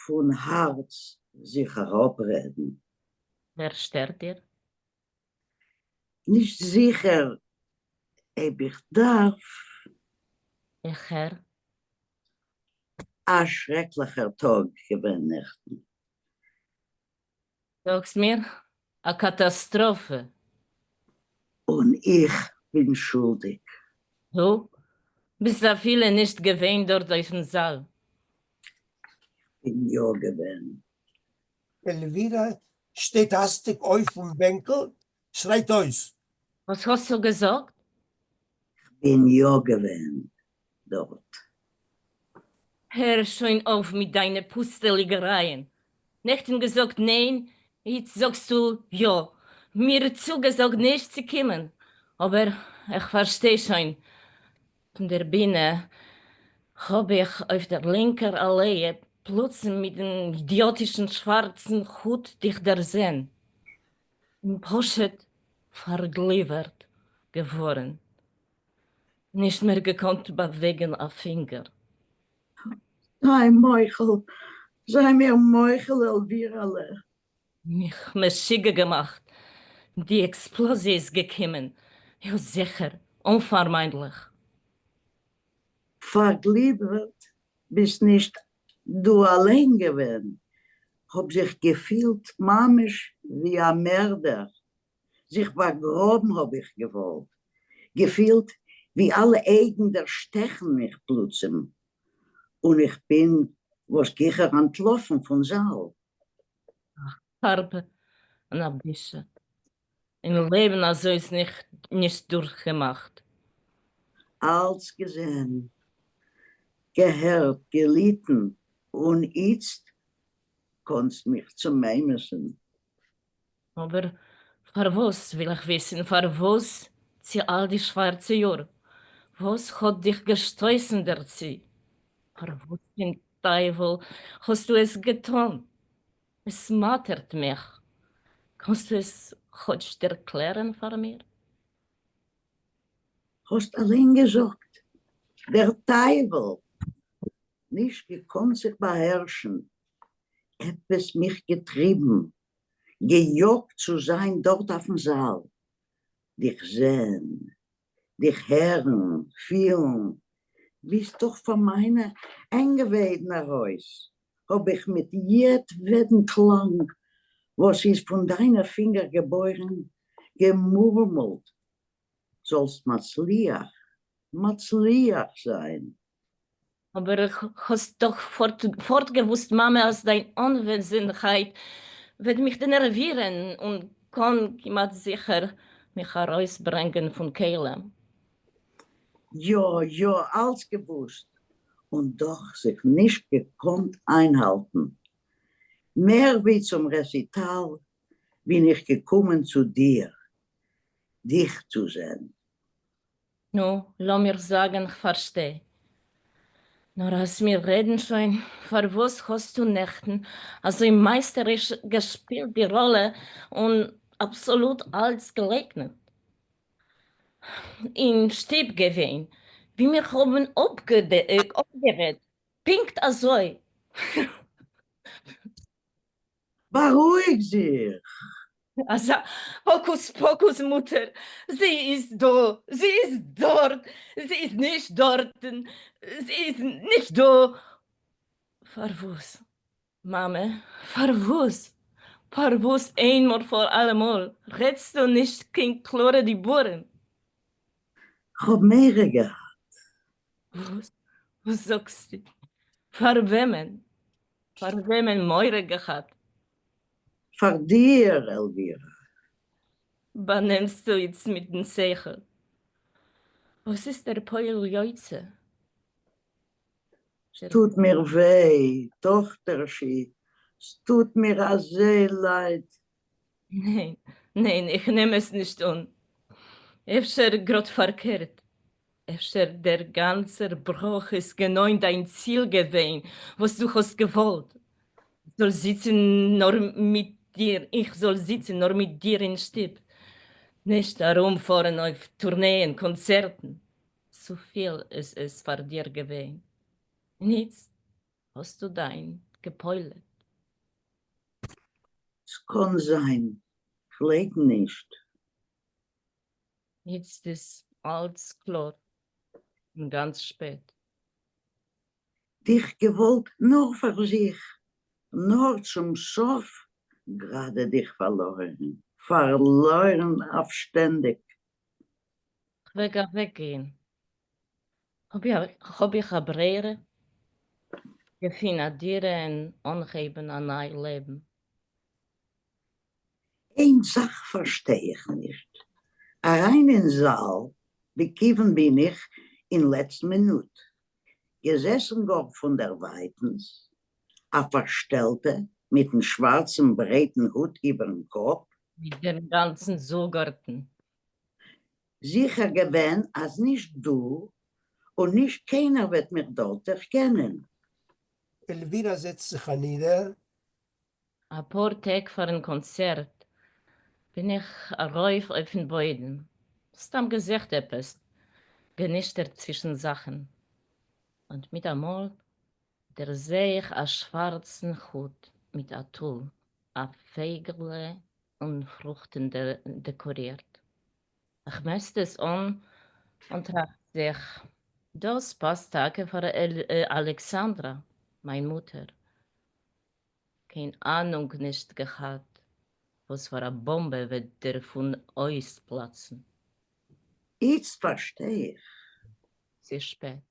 von Herz sich herabreden. Wer stört dir? Nicht sicher, ob ich darf. Ich Herr. Ein schrecklicher Tag gewesen. Sag's mir, a Katastrophe. Und ich bin schuldig. Du? Bist da viele nicht gewesen dort auf dem Saal. Bin ja gewesen. Elvira steht hastig auf vom Bänkel, schreit aus. Was hast du gesagt? Bin ja gewesen dort. Hör schon auf mit deinen Pusteligereien. Nicht gesagt nein, jetzt sagst du ja. Mir zugesagt nicht zu kommen. Aber ich verstehe schon. Von der Bühne habe ich auf der linken Allee plötzlich mit dem idiotischen schwarzen Hut dich da sehen. Im Poschet vergliedert geworden. Nicht mehr gekonnt bewegen a Finger. Sei Michael, sei mir Michael, Elvira. Mich Maschige gemacht. Die Explosie ist gekommen. Ja, sicher, unvermeidlich. Vergliedert bist nicht du allein gewesen. Hab sich gefühlt mamisch wie ein Mörder. Sich vergraben hab ich gewollt. Gefühlt wie alle Augen der Stechen mich plötzlich. Und ich bin, was Kicher entlaufen von Saal. Farbe und ein bisschen. Im Leben also ist nicht durchgemacht. Alles gesehen, gehört, gelitten und jetzt kannst mich zu meimesen. Aber für was will ich wissen, für was sie all die schwarze Jahre? Was hat dich gestoßen dazu? Für was den Teufel hast du es getan? Es mattert mich. Kannst du es heute erklären für mir? Hast allein gesagt, Der Teufel nicht gekonnt sich beherrschen, etwas mich getrieben, gejogt zu sein dort auf dem Saal. Dich sehen, dich hören, fühlen, bist doch von meiner eingewehten Haus, hab ich mit jedem Klang, was ist von deiner Finger geboren, gemurmelt, sollst Matzliach sein. Aber ich hast doch fortgewusst, Mama, aus deiner Anwesenheit wird mich nervieren und kann jemand sicher mich herausbringen von Kehle. Ja, alles gewusst. Und doch sich nicht gekonnt einhalten. Mehr wie zum Recital bin ich gekommen zu dir, dich zu sehen. No, lass mir sagen, ich verstehe. Nur als wir reden schon, für was hast du Nächten, also meisterisch gespielt die Rolle und absolut alles geleugnet. In Stieb gewesen, wie wir haben abgeredet, pinkt also. Beruhig sich. Also, Hokus Pokus, Mutter, sie ist da, sie ist dort, sie ist nicht dort, sie ist nicht da. Verwus, Mama, verwus, verwus einmal vor allemal. Redst du nicht kein Chlore die Bohren? Ich hab mehrere gehabt. Was sagst du? Verwemmen Meure gehabt. Für dir, Elvira. Benennst du jetzt mit dem Seichel? Was ist der Peul Joitze? Tut mir weh, Tochterschi. Es tut mir sehr leid. Nein, ich nehme es nicht an. Efter grad verkehrt. Efter der ganze Bruch ist genau dein Ziel gewesen, was du hast gewollt. Ich soll sitzen nur mit dir in Stieb. Nicht herumfahren auf Tourneen, Konzerten. Zu viel ist es für dir gewesen. Nichts hast du dein gepäulet. Es kann sein. Vielleicht nicht. Jetzt ist alles klar und ganz spät. Dich gewollt nur für sich. Nur zum Sof gerade dich verloren. Verloren aufständig. Ich will gar weggehen. Hab ich abrere, gefinadieren und angeben an ein Leben. Eine Sache verstehe ich nicht. Rein in den Saal bekiven bin ich in letzter Minute. Gesessen gar von der Weitens, a Verstellte mit einem schwarzen, breiten Hut über dem Kopf, Mit den ganzen Sogarten. sicher gewesen, als nicht du und nicht keiner wird mich dort erkennen. Elvira setzt sich nieder. Ein paar Tage vor ein Konzert bin ich rauf auf den Boden. Hast am gesagt etwas, genischtert zwischen Sachen. Und mit einmal, der sehe ich einen schwarzen Hut mit einem Tull, ein Feigle und Fruchten dekoriert. Ich messte es an und dachte sich, das passt Tage für Alexandra, meine Mutter. Keine Ahnung nicht gehabt, was für eine Bombe wird der von euch platzen. Jetzt verstehe ich. Es ist spät.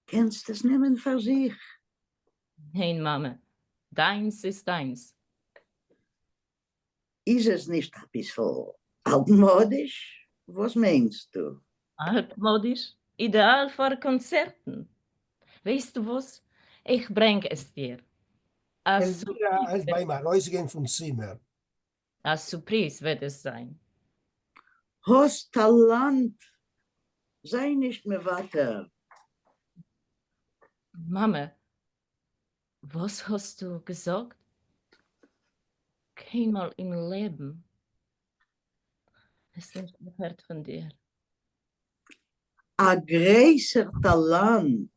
Kennst es nehmen für sich? Nein, Mama, deins ist deins. Ist es nicht ein bisschen altmodisch? Was meinst du? Altmodisch, ideal für Konzerten. Weißt du was? Ich bring es dir. Elvira als beim Rausgehen vom Zimmer. Als Surprise wird es sein. Hast Talent. Sei nicht mehr weiter. Mama, was hast du gesagt? Keinmal im Leben. Es ist nicht gehört von dir. ein größer Talent.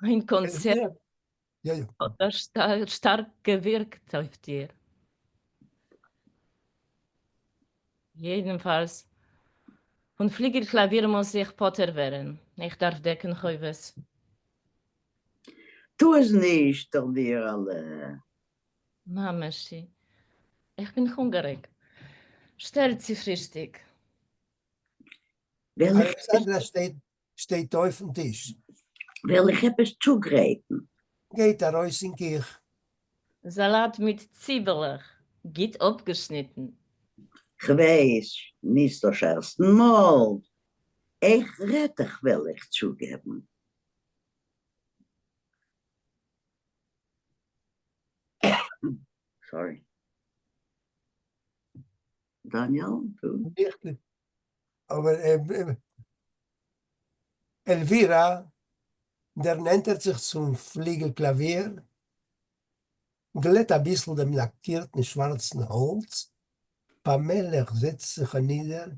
Ein Konzert Ja, ja. hat das stark gewirkt auf dir. Jedenfalls. Von Fliegerklavier muss ich Potter werden. Ich darf decken, Heuves. Tu es nicht, dir alle. Mameschi, ich bin hungrig. Stellt sie Frühstück. Will Alexandra steht auf dem Tisch. ich etwas zugreifen? Geht da raus in die Kirche. Salat mit Zwiebeln, gut abgeschnitten. Ich weiß, nicht das erste Mal. Ich rette, will ich zugeben. Sorry. Daniel, du? Wirklich. Aber Elvira, der nennt sich zum Fliegelklavier, glätt ein bisschen dem lackierten schwarzen Holz. Pamela setzt sich nieder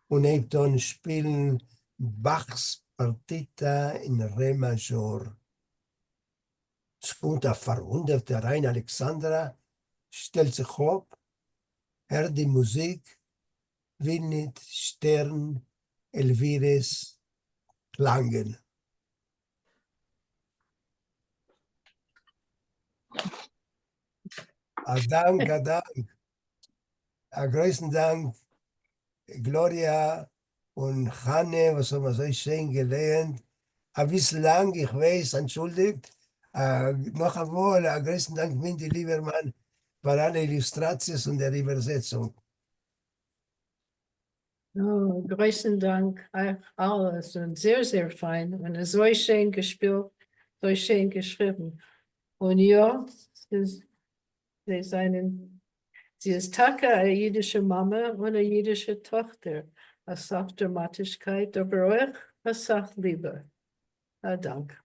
und hebt dann spielen Bachs Partita in Re Major. Es kommt eine verwunderte rein Alexandra, stellt sich auf, hört die Musik, will nicht Stern Elvires klangen. Dank. Ein größten Dank, Gloria und Hanne, was haben wir so schön gelernt. Ein bisschen lang, ich weiß, entschuldigt. Noch einmal, ein größten Dank, Mindy Liebermann, für alle Illustrations und der Übersetzung. Oh, größten Dank euch alles und sehr, sehr fein und so schön gespielt, so schön geschrieben. Und ja, sie ist Taka, eine jüdische Mama und eine jüdische Tochter. Eine Sachdramatigkeit, aber euch eine Sachliebe. Dank.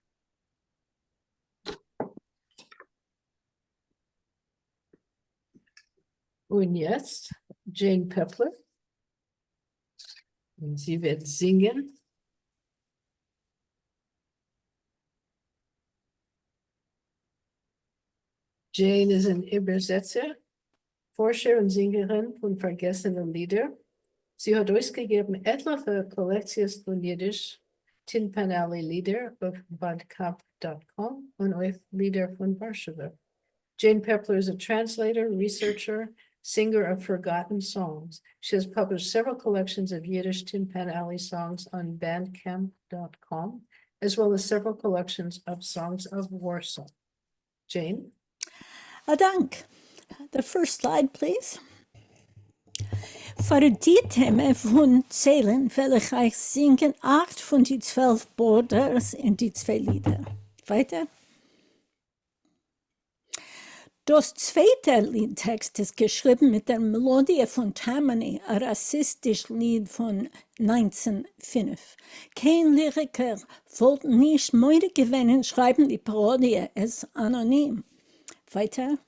Und jetzt Jane Pepler. Und sie wird singen. Jane ist ein Übersetzer, Forscher und Sängerin von vergessenen Liedern. Sie hat ausgegeben etliche Kollektions von Jiddisch, Tin Pan Alley Lieder auf bandcamp.com und auf Lieder von Warschau. Jane Pepler is a translator, researcher, singer of forgotten songs. She has published several collections of Yiddish Tin Pan Alley songs on bandcamp.com, as well as several collections of songs of Warsaw. Jane? Dank. The first slide, please. Für die Themen von Zählen will ich euch singen 8 von die 12 Borders in die 2 Lieder. Weiter. Das zweite Liedtext ist geschrieben mit der Melodie von Tammany, ein rassistisches Lied von 1905. Kein Lyriker wollte nicht Mühe gewinnen, schreiben die Parodie ist anonym. Weiter.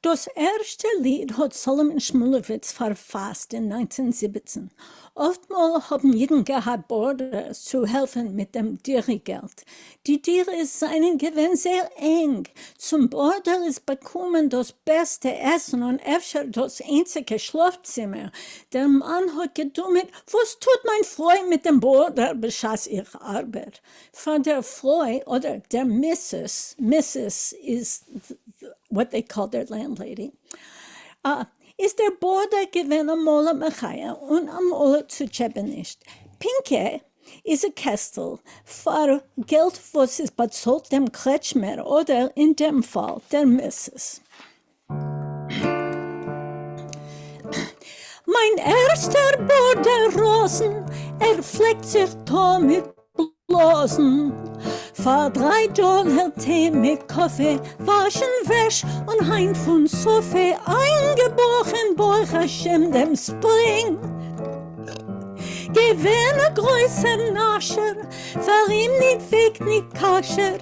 Das erste Lied hat Solomon Schmulewitz verfasst in 1917. Oftmals haben jeden gehabt Borders zu helfen mit dem Dürregeld. Die Tiere seien gewinn sehr eng. Zum Border ist bekommen das beste Essen und öfter das einzige Schlafzimmer. Der Mann hat gedummelt, was tut mein Freund mit dem Border, beschaß ihre Arbeit. Von der Frau oder der Mrs. is what they call their landlady. Ist der Border gewinn amol am Mechaya und amol zu Cheben nicht. Pinke ist ein Kästel für Geld, was es bezahlt dem Kretschmer oder in dem Fall der Misses. Mein erster Border Rosen, fleckt sich da mit Blasen. Für $3 Tee mit Kaffee, waschen Wäsch und heim von Sophie, eingebrochen Baruch Hashem dem Spring. Gewinne größer Nascher, für ihn nicht weg, nicht kascher.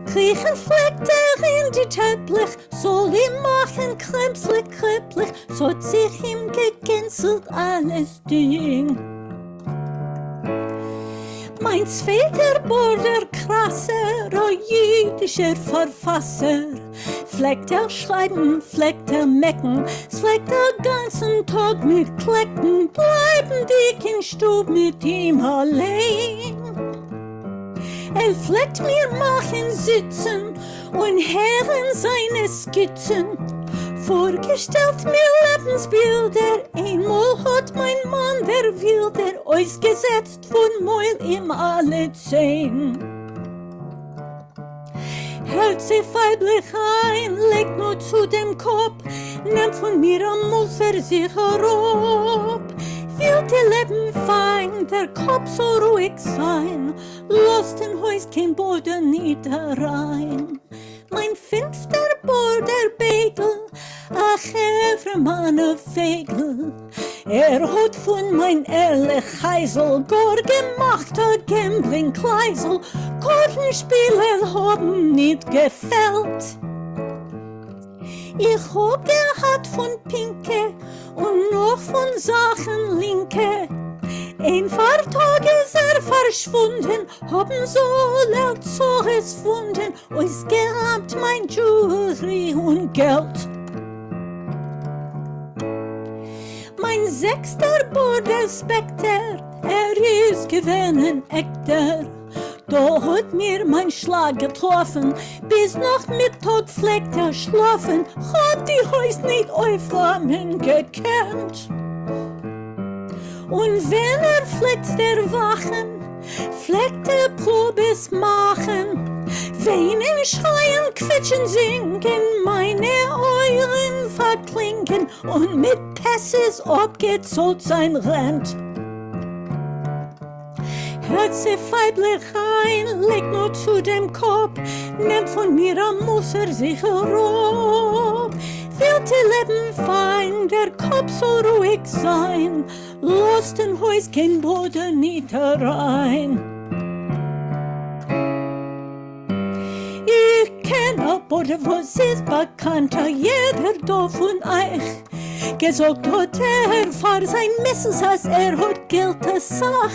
Kriechen fleckt in die Teppich, soll ihm machen, krempslich, kripplich, so hat sich ihm gegänzelt alles Ding. Mein zweiter Bruder krasser, jüdischer Verfasser, fleckt schreiben, fleckt mecken, fleckt ganzen Tag mit Klecken, bleiben dick in Stub mit ihm allein. Fleckt mir machen sitzen und hören seine Skizzen, vorgestellt mir Lebensbilder, einmal hat mein Mann der Wilder ausgesetzt von Meul ihm alle 10. Hält sie feiblich ein, legt nur zu dem Kopf, nimmt von mir am Musser sich herab. Will die Leben fein, der Kopf so ruhig sein, lasst den Haus kein Boden nicht herein. Mein fünfter Bruder Begel, ach Mann Fegel, hat von mein ehrlich Heisel gar gemachter Gambling-Kleisel, Kartenspiele haben nicht gefällt. Ich hab gehört von Pinke und noch von Sachen Linke. Ein paar Tage ist verschwunden, haben so laut so gefunden, ausgehabt mein Jewelry und Geld. Mein sechster Bruder Specter, ist gewinnen echter. Da hat mir mein Schlag getroffen, bis nach Mittag fleckt schlafen, hab die Haus nicht aufräumen gekannt. Und wenn fleckt Wachen, fleckt Probes machen, weinen, schreien, quetschen, singen, meine Euren verklinken und mit Pesses abgezahlt sein Rent. Hört sie feiblich ein, legt nur zu dem Kopf, nimmt von mir am Musser sich herab. Will die Leben fein, der Kopf so ruhig sein, lasst den Haus kein Boden nicht herein. Ich kenn a Boden, was ist bekannter, jeder da von euch. Gesagt hat vor sein Missus, als hat Geld Sach.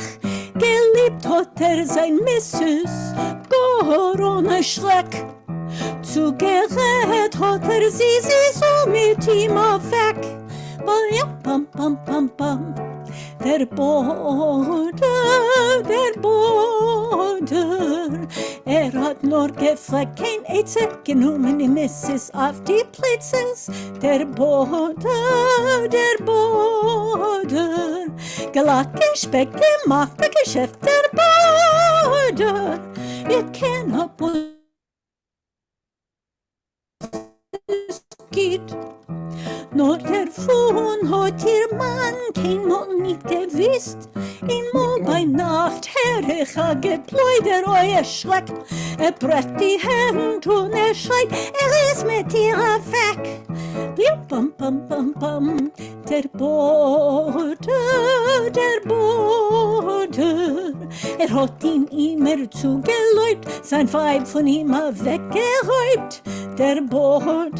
Geliebt hat sein Missus, gar ohne Schreck. Zu Gerät hat sie so mit ihm weg. Bam, bam, bam, bam. Der Boden, hat nur gefleckt, kein Eize genommen, die Missus auf die Plätze. Der Boden, gelacht, gespeckt, gemacht, der Geschäft, der Boden. Ihr kennt geht. Nur davon hat ihr Mann keinmal nicht gewusst. Einmal bei Nacht herricha gepläuder euer Schreck. Brecht die Hand und schreit, ist mit ihr weg. Blieb bam, bam, bam, bam. Der Boden, hat ihn immer zugeläuft, sein Weib von ihm weggeräumt. Der Boden,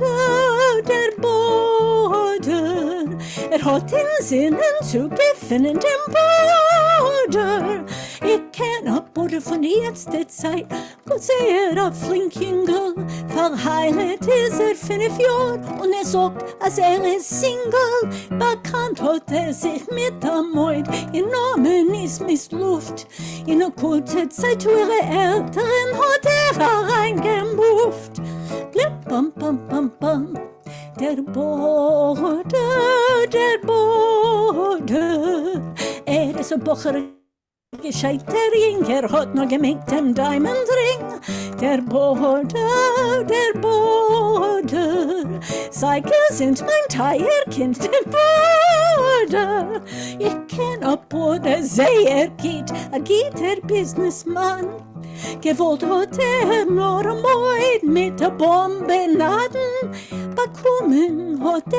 hat den Sinnen zu gewinnen, dem Boden. Ich kenn a Boden von der letzten Zeit, gut sehr flink Jüngel. Verheiratet ist 5 Jahre und sagt, als ist Single. Bekannt hat sich mit der Meut, ihr Name ist Miss Luft. In einer kurzen Zeit zu ihrer Eltern hat reingemoved. Blip, bam, bam, bam, bam. Der Boden, ist ein Bocher, gescheiter Jünger, hat noch gemengt dem Diamond-Ring. Der Boden, Seige sind mein Teierkind, der Boden. Ich kenn a Boden, sehr geht, der Businessman. Gewollt hat nur Meut mit der Bombe naden. Bekommen hat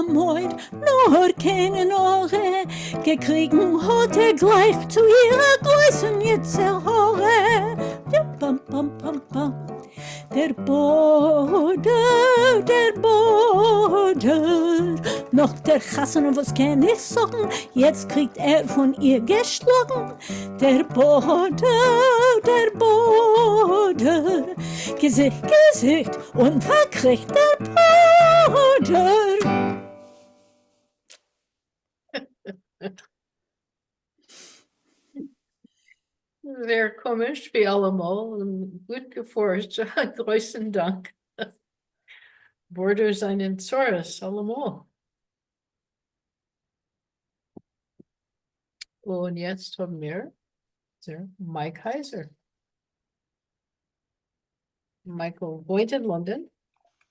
Meut nur keine Ohren. Gekriegen hat gleich zu ihrer Größen jetzt Haare. Ja, bam, bam, bam, bam. Der Border. Noch der Chassene, was kann ich sagen? Jetzt kriegt von ihr geschlagen. Der Border. Gesicht und verkriegt der Border. Sehr komisch wie allemaal und gut geforscht. Größten Dank. Borders einen Zorus, allemaal. Und jetzt haben wir Mike Heiser. Michael wohnt in London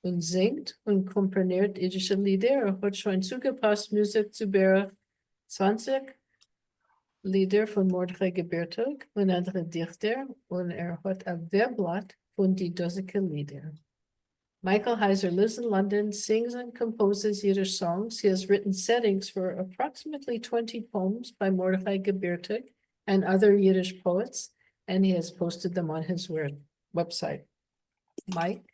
und singt und komponiert irische Lieder. Hat schon zugepasst Musik zu Bera 20 Lieder von Mordechai Gebertug und andere Dichter und hat ein Webblatt von die Doseke Lieder. Michael Heiser lives in London, sings and composes Yiddish songs. He has written settings for approximately 20 poems by Mordechai Gebertug and other Yiddish poets, and he has posted them on his website. Mike,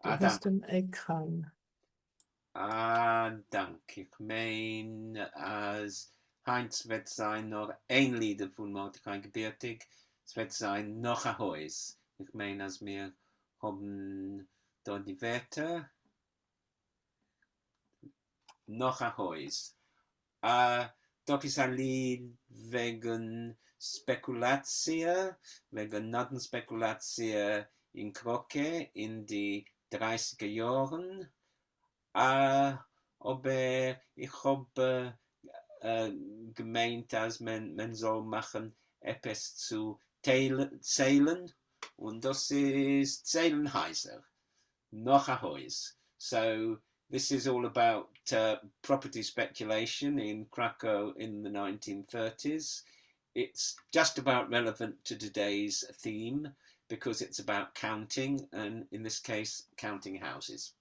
du hast den Ekran. Danke. Ich meine, als Heinz wird sein noch ein Lied von Mordechai Gebertug. Es wird sein noch ein Haus. Ich meine, als wir haben da die Wörter. Noch ein Haus. Doch ist ein Lied wegen Spekulation, wegen Notenspekulation in Krocke in die 30er Jahren. Aber ich habe gemeint, dass man soll machen, etwas zu zählen. Und das ist Zählen Heiser. Noch ein Haus. So this is all about property speculation in Krakow in the 1930s. It's just about relevant to today's theme because it's about counting, and in this case, counting houses.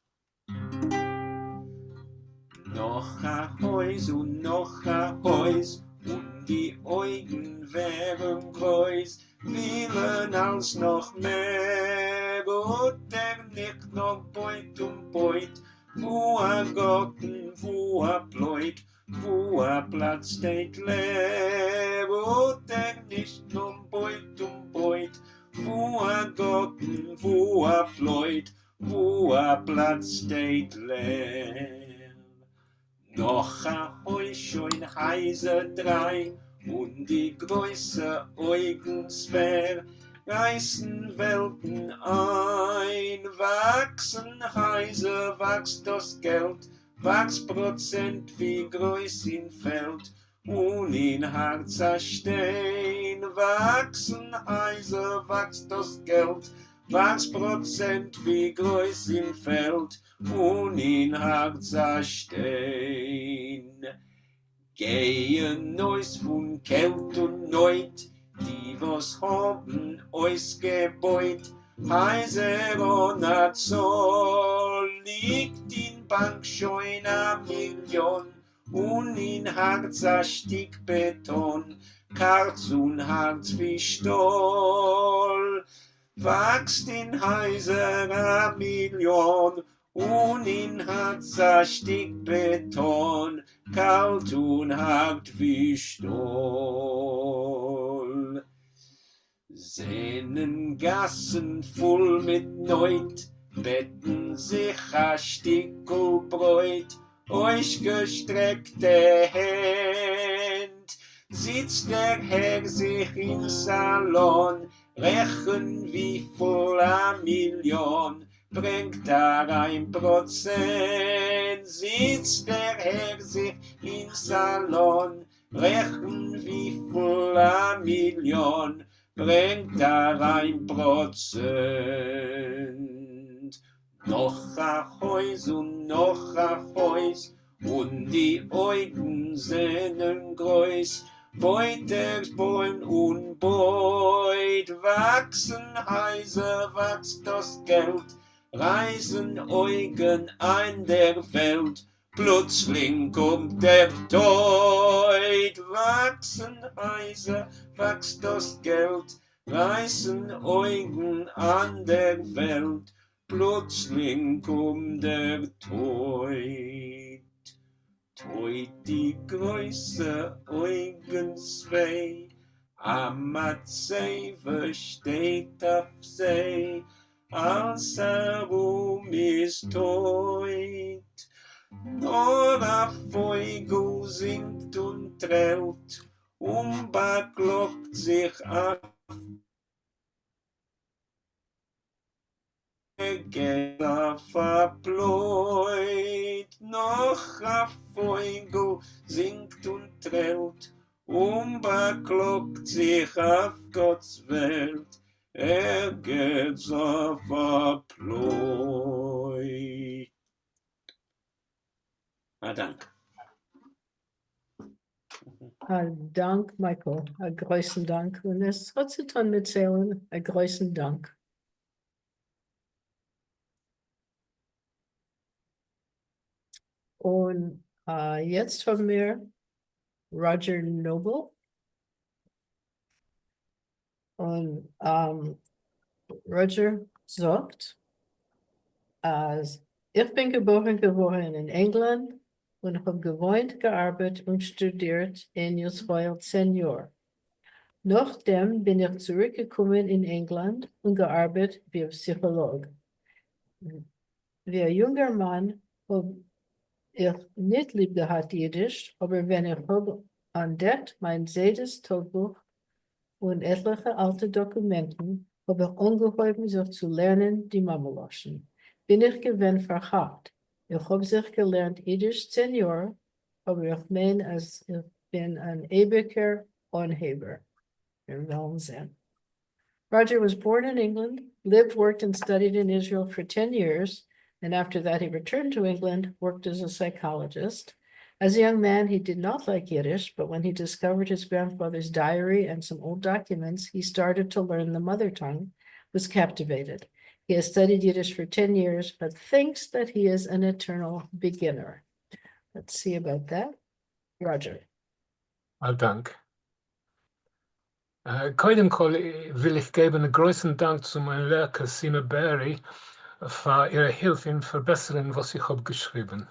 Noch ein Haus und noch ein Haus und die Augen wären groß, willen als noch mehr, und nicht noch Beut und Beut, wo ein Garten, wo ein Pleut, wo ein Platz steht leer, und nicht noch Beut und Beut, wo ein Garten, wo ein Pleut, wo ein Platz steht leer. Noch ein Haus schon Heiser 3 und die große Augensphäre reißen Welten ein, wachsen Heiser, wächst das Geld, wächst Prozent wie groß in Feld und in Harzer Stein, wachsen Heiser, wächst das Geld, wächst Prozent wie groß in Feld und in Harzer Stein. Gehen Neus von Kält und Neut, die was haben euch gebeut, Heiser ohne Zoll, liegt in Bank schon 1 Million und in Harzer Stück Beton, Karz und Harz wie Stoll. Wächst in Heiser 1 Million und in Harzer Stück Beton, kalt und hart wie Stoll. Sehnen Gassen voll mit Neut, betten sich a Stickel Bräut, euch gestreckte Händ. Sitzt der Herr sich im Salon, rechen wie voll 1 Million, bringt 1%. Sitzt der Herr sich im Salon, rechen wie voll 1 Million, bringt 1%. Noch ein Haus und noch ein Haus und die Augen sehnen groß, Beutersbäum und Beut, wachsen Heiser, wächst das Geld, reisen Augen ein der Welt, plötzlich kommt der Tod, wachsen Heiser, wächst das Geld, reißen Augen an der Welt, plötzlich kommt der Tod. Tod die große Augen zwei, Amatzeve steht auf See, als ist tot. Nur a Vogel singt und träut, bekloppt sich ab. Gela verploit, noch a Vogel singt und träut, bekloppt sich auf Gottes Welt, geht so verploit. Dank. Dank, Michael. Großen Dank. Und es hat zu tun mit Zählen. Großen Dank. Und jetzt haben wir Roger Noble. Und Roger sagt, ich bin geboren geworden in England und habe gewohnt, gearbeitet und studiert in Israel 10 Jahre. Nachdem bin ich zurückgekommen in England und gearbeitet wie Psychologe. Wie ein junger Mann habe ich nicht lieb gehabt Jiddisch, aber wenn ich habe entdeckt mein zweites Tagebuch und etliche alte Dokumenten, habe ich angehoben, sich zu lernen, die Mamaloschen. Bin ich gewinn verhaft. Ich habe sich gelernt Jiddisch 10 Jahre, aber ich meine, als ich bin ein ewiger Anheber. Wir wollen sehen. Roger was born in England, lived, worked, and studied in Israel for 10 years, and after that he returned to England, worked as a psychologist. As a young man, he did not like Yiddish, but when he discovered his grandfather's diary and some old documents, he started to learn the mother tongue, was captivated. He has studied Yiddish for 10 years, but thinks that he is an eternal beginner. Let's see about that. Roger. Dank. Koidem kol will ich geben einen großen Dank zu meinem Lehrer Sima Berry für ihre Hilfe im Verbessern, was ich habe geschrieben.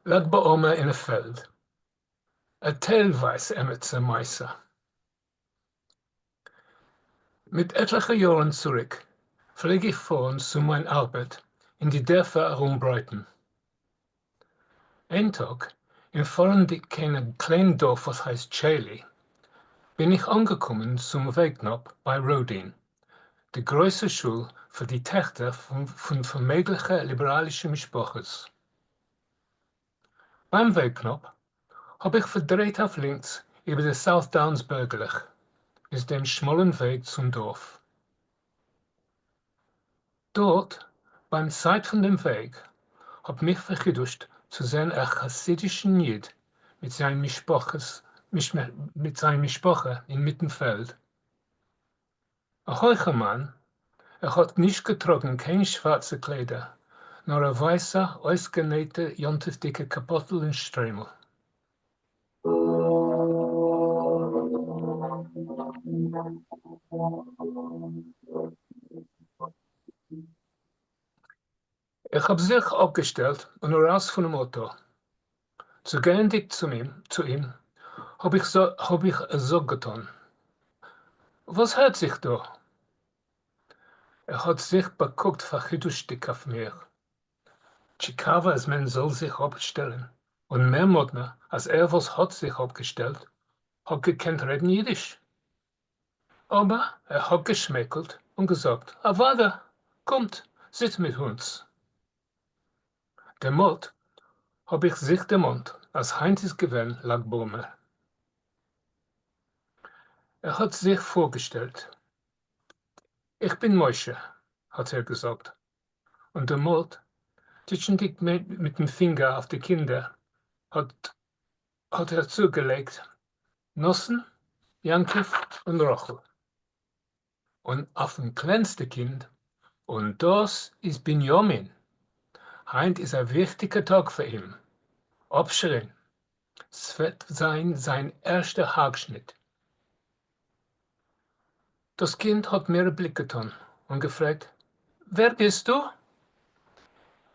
Lag bei Oma in ein Feld. Ein Teilweis Emetzer Meister. Mit etlichen Jahren zurück fliege ich vor zu meiner Arbeit in die Dörfer herumbreiten. Ein Tag, in Vorn einem kleinen Dorf, was heißt Chaley, bin ich angekommen zum Wegknopf bei Rodin, die größte Schule für die Töchter von vermöglichen liberalischen Mischproches. Beim Wegknopf habe ich verdreht auf links über den South Downs bürgerlich, bis dem schmalen Weg zum Dorf. Dort, beim Seite von dem Weg, hab mich verchiduscht zu sehen ein chassidischen Jid mit seinem Mischproche in Mittenfeld. Ein heucher Mann, hat nicht getragen keine schwarze Kleider, nur ein weißer, ausgenähter, jontifdicke Kapottel und Strämel. Ich habe sich abgestellt und raus von dem Auto. Zu gehen dick zu ihm, habe ich so getan. Was hört sich da? Hat sich beguckt, verchidustig auf mir. Chikawa, als man soll sich abstellen. Und mehr Modner, als was hat sich abgestellt, hat gekannt reden Jiddisch. Aber hat geschmäckelt und gesagt, Avada, kommt, sitz mit uns. Der Mod hab ich sich den Mund, als Heinz ist gewesen, lag Burmer. Hat sich vorgestellt. Ich bin Moshe, hat gesagt. Und der Mod, titschendig mit dem Finger auf die Kinder, hat zugelegt, Nossen, Jankiv und Rochel. Und auf dem kleinsten Kind, und das ist Binjamin. Heint ist ein wichtiger Tag für ihn. Abschreien. Es wird sein erster Haarschnitt. Das Kind hat mir einen Blick getan und gefragt, wer bist du?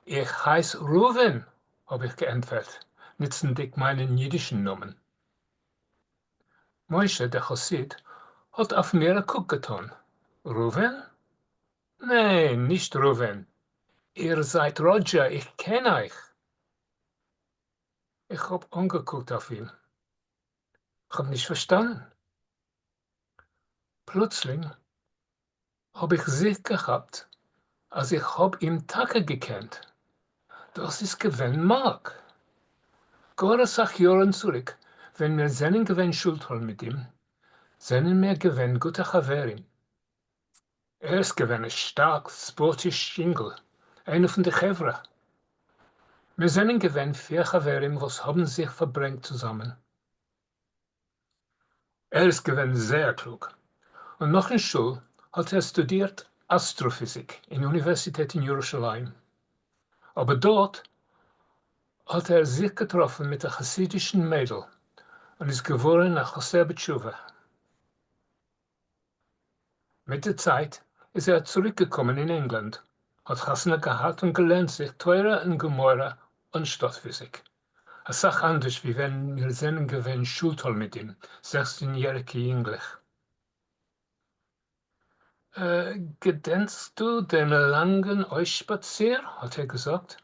Ich heiß Ruven, habe ich geantwortet, nützend ich meinen jüdischen Namen. Moshe, der Chassid, hat auf mir einen Guck getan. Ruven? Nein, nicht Ruven. Ihr seid Roger, ich kenne euch. Ich hab angeguckt auf ihn. Ich hab nicht verstanden. Plötzlich hab ich Sicht gehabt, als ich hab ihm Tage gekannt. Das ist gewesen Mark. Gerade sag Jahren zurück, wenn wir seinen gewinn Schuld haben mit ihm, seinen wir gewinn gute Chaverin. Ist gewinn ein stark, sportisch Schingel, einer von der Chevra. Wir seinen gewinn 4 Chaverin, was haben sich verbringt zusammen. Ist gewinn sehr klug. Und nach der Schule hat studiert Astrophysik in der Universität in Jerusalem. Aber dort hat sich getroffen mit einem chassidischen Mädel und ist geworden nach Chasser B'tshuva. Mit der Zeit ist zurückgekommen in England, hat Chasna gehabt und gelernt sich Teure und Gemora und Stadtphysik. Eine Sache anders, wie wenn wir seinen gewinn Schultoll mit ihm, 16-jährige Englisch. Gedenkst du den langen Euspazier, hat gesagt.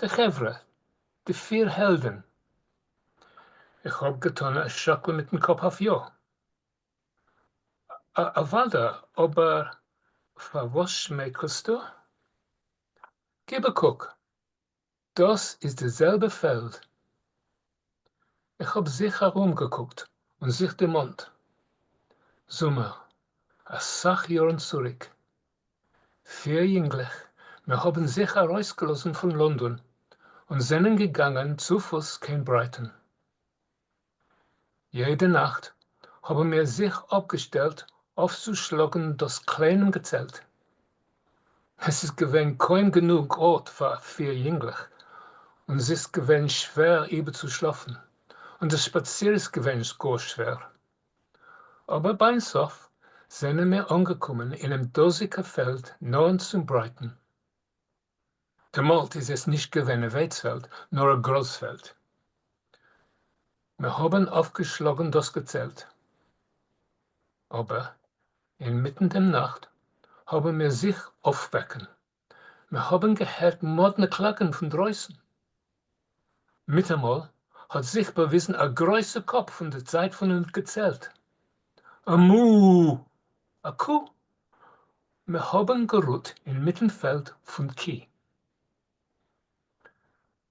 Der Chevre, die 4 Helden. Ich hab getan, ein Schockel mit dem Kopf auf ja. Walter, aber für was schmeckelst du? Gib ein Guck. Das ist dasselbe Feld. Ich hab sich herumgeguckt und sich den Mund. Sommer, eine Sache Jahren zurück. 4 Jünglich, wir haben sich herausgelassen von London und sind gegangen zu Fuß kein Brighton. Jede Nacht haben wir sich abgestellt, aufzuschlagen das kleine Gezelt. Es ist gewesen kaum genug Ort für 4 Jünglich und es ist gewesen schwer, über zu schlafen. Und das Spazieren ist gewesen gar schwer. Aber beim Sof sind wir angekommen in einem dosigen Feld nahe zum Brighton. Der Malt ist es nicht gewesen ein Weizfeld, nur ein Großfeld. Wir haben aufgeschlagen das Gezelt. Aber inmitten der Nacht haben wir sich aufwecken. Wir haben gehört moderne Klagen von draußen. Mit einmal hat sich bewiesen ein größer Kopf von der Zeit von uns gezählt. Ein Mu, eine Kuh. Wir haben geruht im Mittelfeld von Kieh.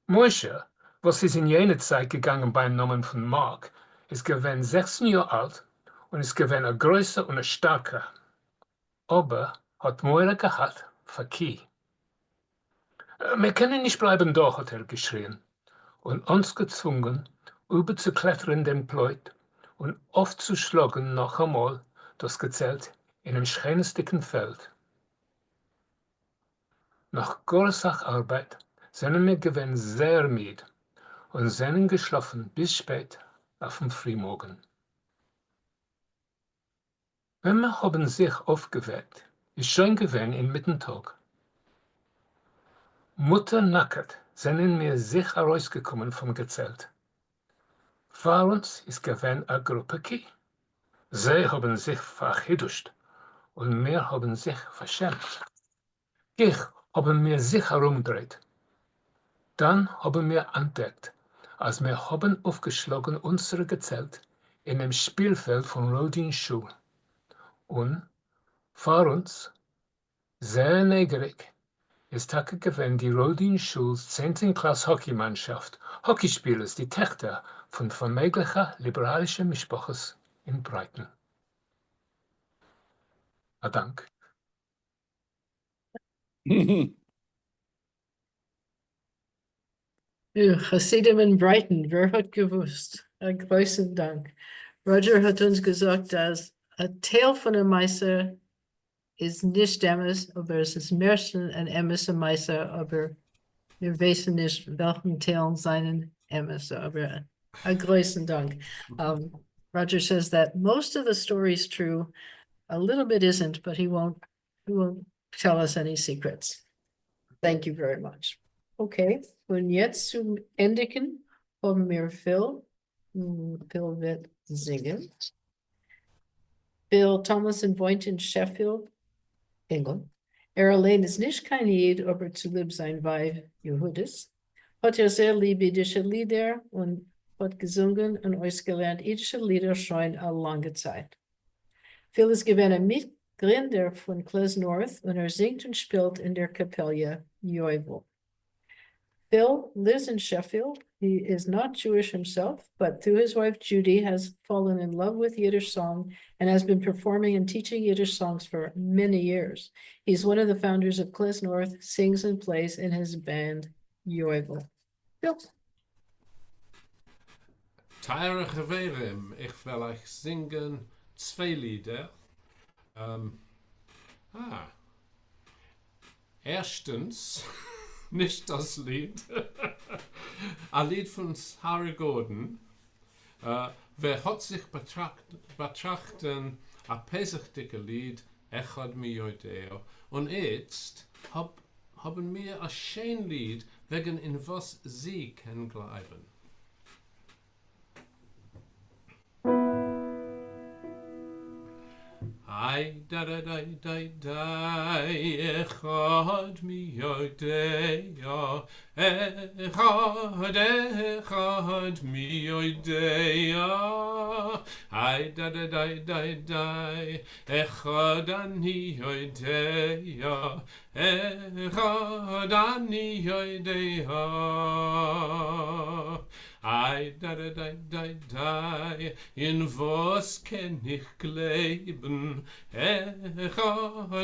Moshe, was ist in jener Zeit gegangen beim Namen von Mark, ist gewesen 16 Jahre alt und ist gewesen ein größer und ein starker. Aber hat Moira gehabt für Kieh. Wir können nicht bleiben da, hat geschrien und uns gezwungen, überzuklettern den Pleut und aufzuschlagen noch einmal das Gezelt in einem schönen dicken Feld. Nach großer Arbeit sind wir gewesen sehr müde und sind geschlafen bis spät auf dem Frühmorgen. Wenn wir haben sich aufgeweckt, ist schon gewesen im Mittag. Mutter nackert sind wir sich herausgekommen vom Gezelt. Vor uns ist gewesen eine Gruppe Kieh. Sie haben sich verhiduscht und wir haben sich verschämt. Ich haben wir sich herumgedreht. Dann haben wir entdeckt, als wir haben aufgeschlagen unsere Gezelt in dem Spielfeld von Rodin Schuh. Und vor uns, sehr neugierig, ist gewesen die Rodin Schuls 10. Klasse Hockeymannschaft, Hockeyspielers, die Töchter von vermöglicher liberalischer Mischproches in Brighton. Dank. Chassidim in Brighton, wer hat gewusst? Ein großen Dank. Roger hat uns gesagt, dass ein Teil von der Meister ist nicht Emmes, aber es ist Märchen ein Emmes und Meister, aber wir wissen nicht, welchen Teil seinen Emmes, aber ein großen Dank. Roger says that most of the story is true, a little bit isn't, but he won't tell us any secrets. Thank you very much. Okay, und jetzt zum Endigen haben wir Phil. Phil wird singen. Phil Thomason wohnt in Sheffield, England. Allein ist nicht kein Jid, aber zu lieb sein Weib Jehudis. Hat sehr lieb jüdische Lieder und hat gesungen und ausgelernt jüdische Lieder schon eine lange Zeit. Phil ist gewesen Mitgründer von Cles North und singt und spielt in der Kapelle Yeovil. Phil lives in Sheffield. He is not Jewish himself, but through his wife Judy has fallen in love with Yiddish song and has been performing and teaching Yiddish songs for many years. He's one of the founders of Cles North, sings and plays in his band Yeovil. Phil. Teire Gewerim, ich will euch singen 2 Lieder. Erstens, nicht das Lied, ein Lied von Harry Gordon. Wer hat sich betrachten, ein pesachtige Lied, Echad mi Judeo. Und jetzt haben wir ein schönes Lied, wegen in was sie können bleiben. Ay, da da da da da, echad mi yodea, echad mi yodea. Ay, da da da da da, echad ani yodea, echad ani yodea. Ay, da da da da da, in was kenn ich leben? Echad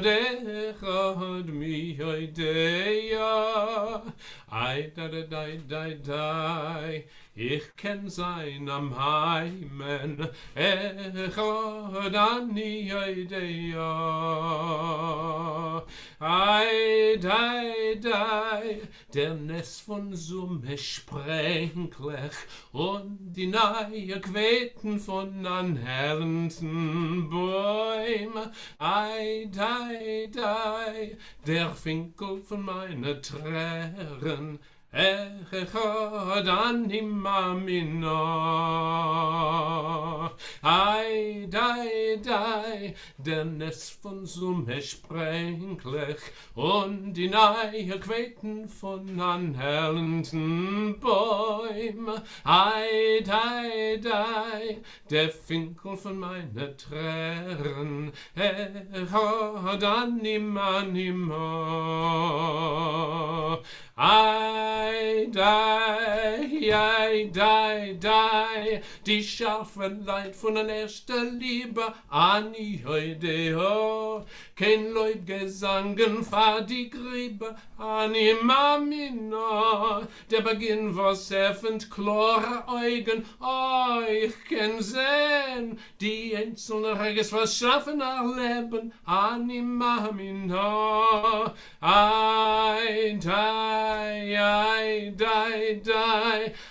mi yodea. Ay, da da da da da, ich kenn sein am Heimen. Echad ani yodea. Ay, da da, der Nest von Summe sprenklich und die neue Queten von anhärmten Bäumen. Ei, dei, dei, der Finkel von meiner Tränen. Echad ani mamina. Ei, dei, dei, der Nest von Summe sprenklich und die neue Queten von anhärmten Bäumen. Ei, dei, dei, der Finkel von meiner Tränen. Echad ani mamina. Ei, dei, die scharfen Leid von der ersten Liebe an Judeo. Kein Leut gesangen fahr die Griebe an Mamina. Der Beginn was effend klare Augen, ich kenn sehen, die einzelne Reges was schaffen erleben an Mamina. Ei, dei,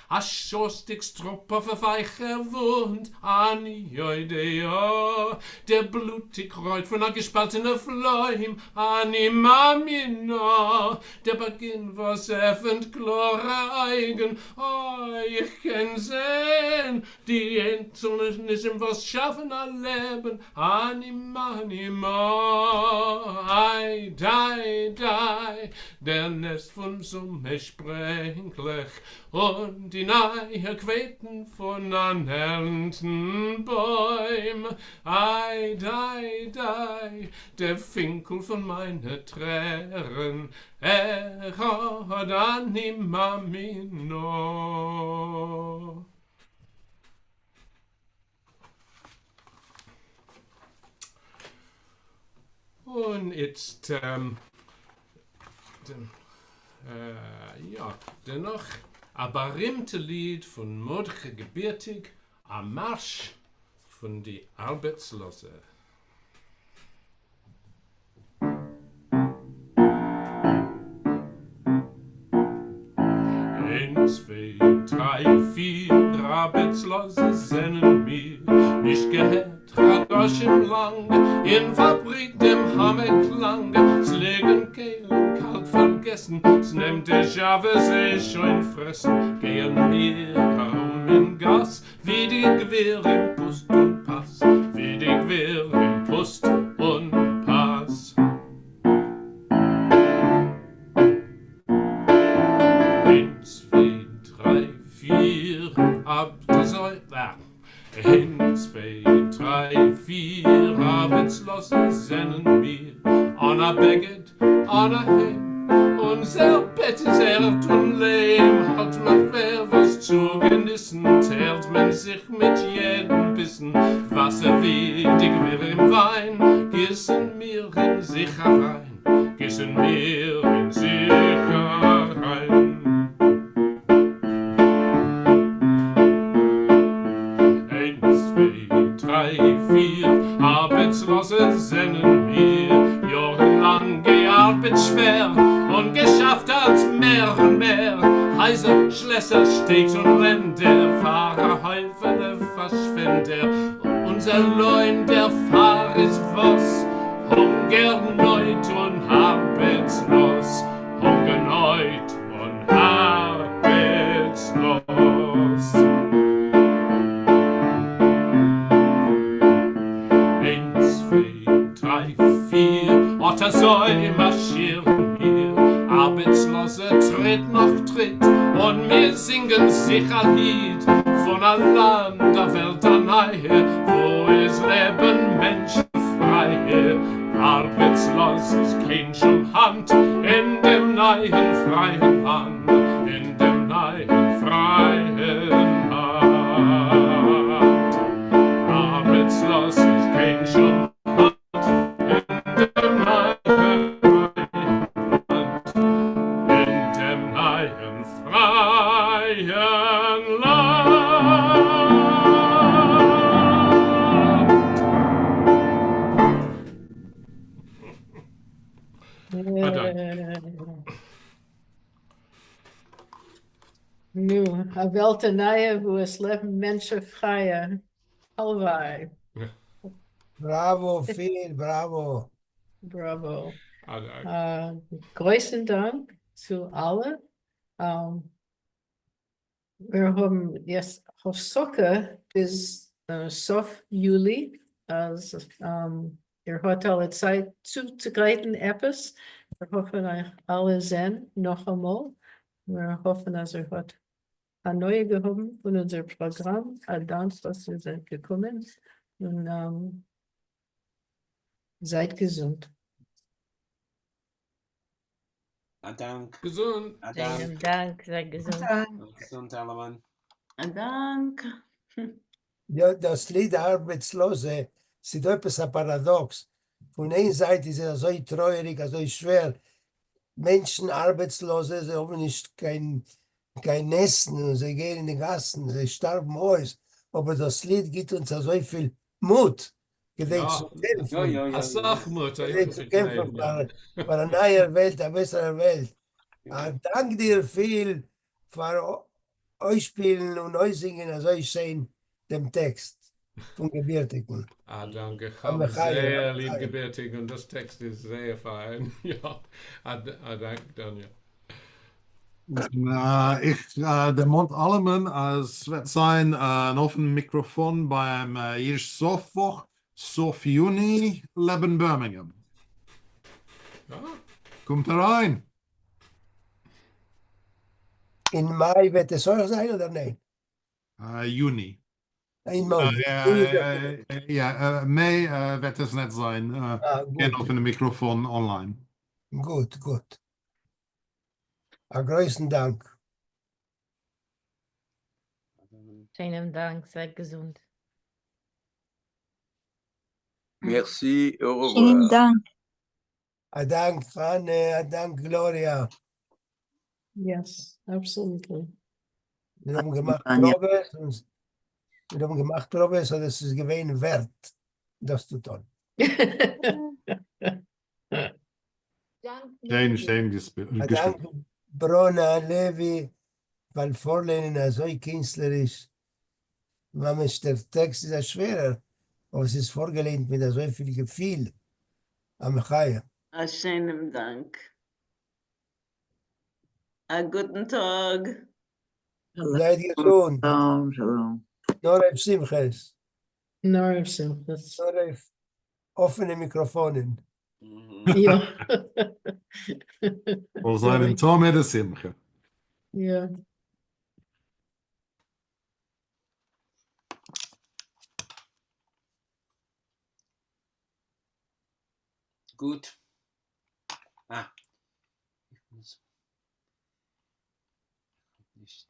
a Schostigstruppe für weiche Wund an Judeo. Der blutig Reut von a gespaltene Fleim an Mamina. Der Beginn was effend klare Augen, ich kenn sehen, die Einzelnen ist im was schaffen erleben an Mamina. Ei, dei, der Nest von Summe sprenklich und die neue Queten von anhärmten Bäumen. Ei, dei, der Finkel von meiner Tränen. Echad ani mamina. Und jetzt dennoch ein berühmtes Lied von Mordechai Gebirtig, ein Marsch von die Arbeitslose. 1, 2, 3, 4 Arbeitslose sind mir nicht gehört. Froschen lang, in Fabrik dem Hammerklang, s legen Kehlen kalt vergessen, s nimmt die Schave sich schon fressen, gehen wir herum in Gas, wie die Gewehr in Pust und Pass, wie die Gewehr in Pust und Pass. Eins, zwei, drei, vier, ab der Säule. 1, 2, 3, 4, Arbeitslose sennen wir. Anna Beckett, Anna Heim, unser Bett ist hart und lehm. Hat man wer was zu genießen, teilt man sich mit jedem Bissen. Wasser wie die Gewirr im Wein, gießen wir in sich herein, gießen wir in sich herein. 3, 4, Arbeitslose sennen wir, jahrelang gearbeitet schwer und geschafft als mehr und mehr. Heiser, Schlesser, Steaks und Länder, Fahrer, Häufele, Verschwender. Unser Leun, der Fahr ist was, hungerneut und arbeitslos, hungerneut und arbeitslos. 3, 4, Ottersäu marschieren wir, Arbeitslose Tritt nach Tritt, und wir singen sicher Lied von einem Land der Welt der Nähe, wo es leben Menschenfreie. Arbeitslos ist kein schon Hand in dem neuen freien Land, in dem neuen freien Land. Arbeitslos ist kein schon Nu, a Welt Neue, wo es leben Menschenfreie. Allebei. Bravo, Phil, bravo. Bravo. Dank. Größten Dank zu allen. Wir haben jetzt Hosoka bis Sof Juli. Also, ihr habt alle Zeit zuzugreifen etwas. Wir hoffen, euch alle sehen noch einmal. Wir hoffen, dass ihr habt eine neue gehoben von unserem Programm. Danke, dass ihr seid gekommen. Und seid gesund. Dank. Gesund. Vielen Dank, sei gesund. Gesund, allemann. Dank. Ja, das Lied Arbeitslose ist etwas ein Paradox. Von einer Seite ist es so traurig, so schwer. Menschen, Arbeitslose, sie haben nicht kein Essen, und sie gehen in die Gassen, sie sterben aus. Aber das Lied gibt uns so viel Mut, zu kämpfen. Sachmutter. Zu kämpfen für eine neue Welt, eine bessere Welt. Danke dir viel für euch spielen und euch singen, also ich sehen dem Text von Gebürtigen. Danke, ich habe sehr lieb gebärtig und das Text ist sehr fein. Ja, danke, Daniel. Der Mond Allemann, es wird sein ein offenes Mikrofon beim Jiddisch Sofwoch, Sof Juni, Leben Birmingham. Ja. Kommt rein. In Mai wird es euch sein oder nein? Juni. In Mai. Mai wird es nicht sein. Kein offenes Mikrofon online. Gut, gut. Größten Dank. Vielen Dank, sei gesund. Merci, au revoir. Vielen Dank. Dank, Anne, Dank, Gloria. Yes, absolutely. Wir haben gemacht Probe, so dass es gewesen wert, das zu tun. Schön gespielt. Dank, Brona, Levi, weil Vorlehnen so künstlerisch, der Text ist ja schwerer, aber es ist vorgelehnt mit so viel Gefühl. Am Chaya. A schönem Dank. A guten Tag. Bleib gesund. Shalom, shalom. Noref Simches. Noref Simchas. Noref offene Mikrofonen. Ja. Soll sein ein Tor mit der Simche. Ja. Gut. Ah. Ich muss nicht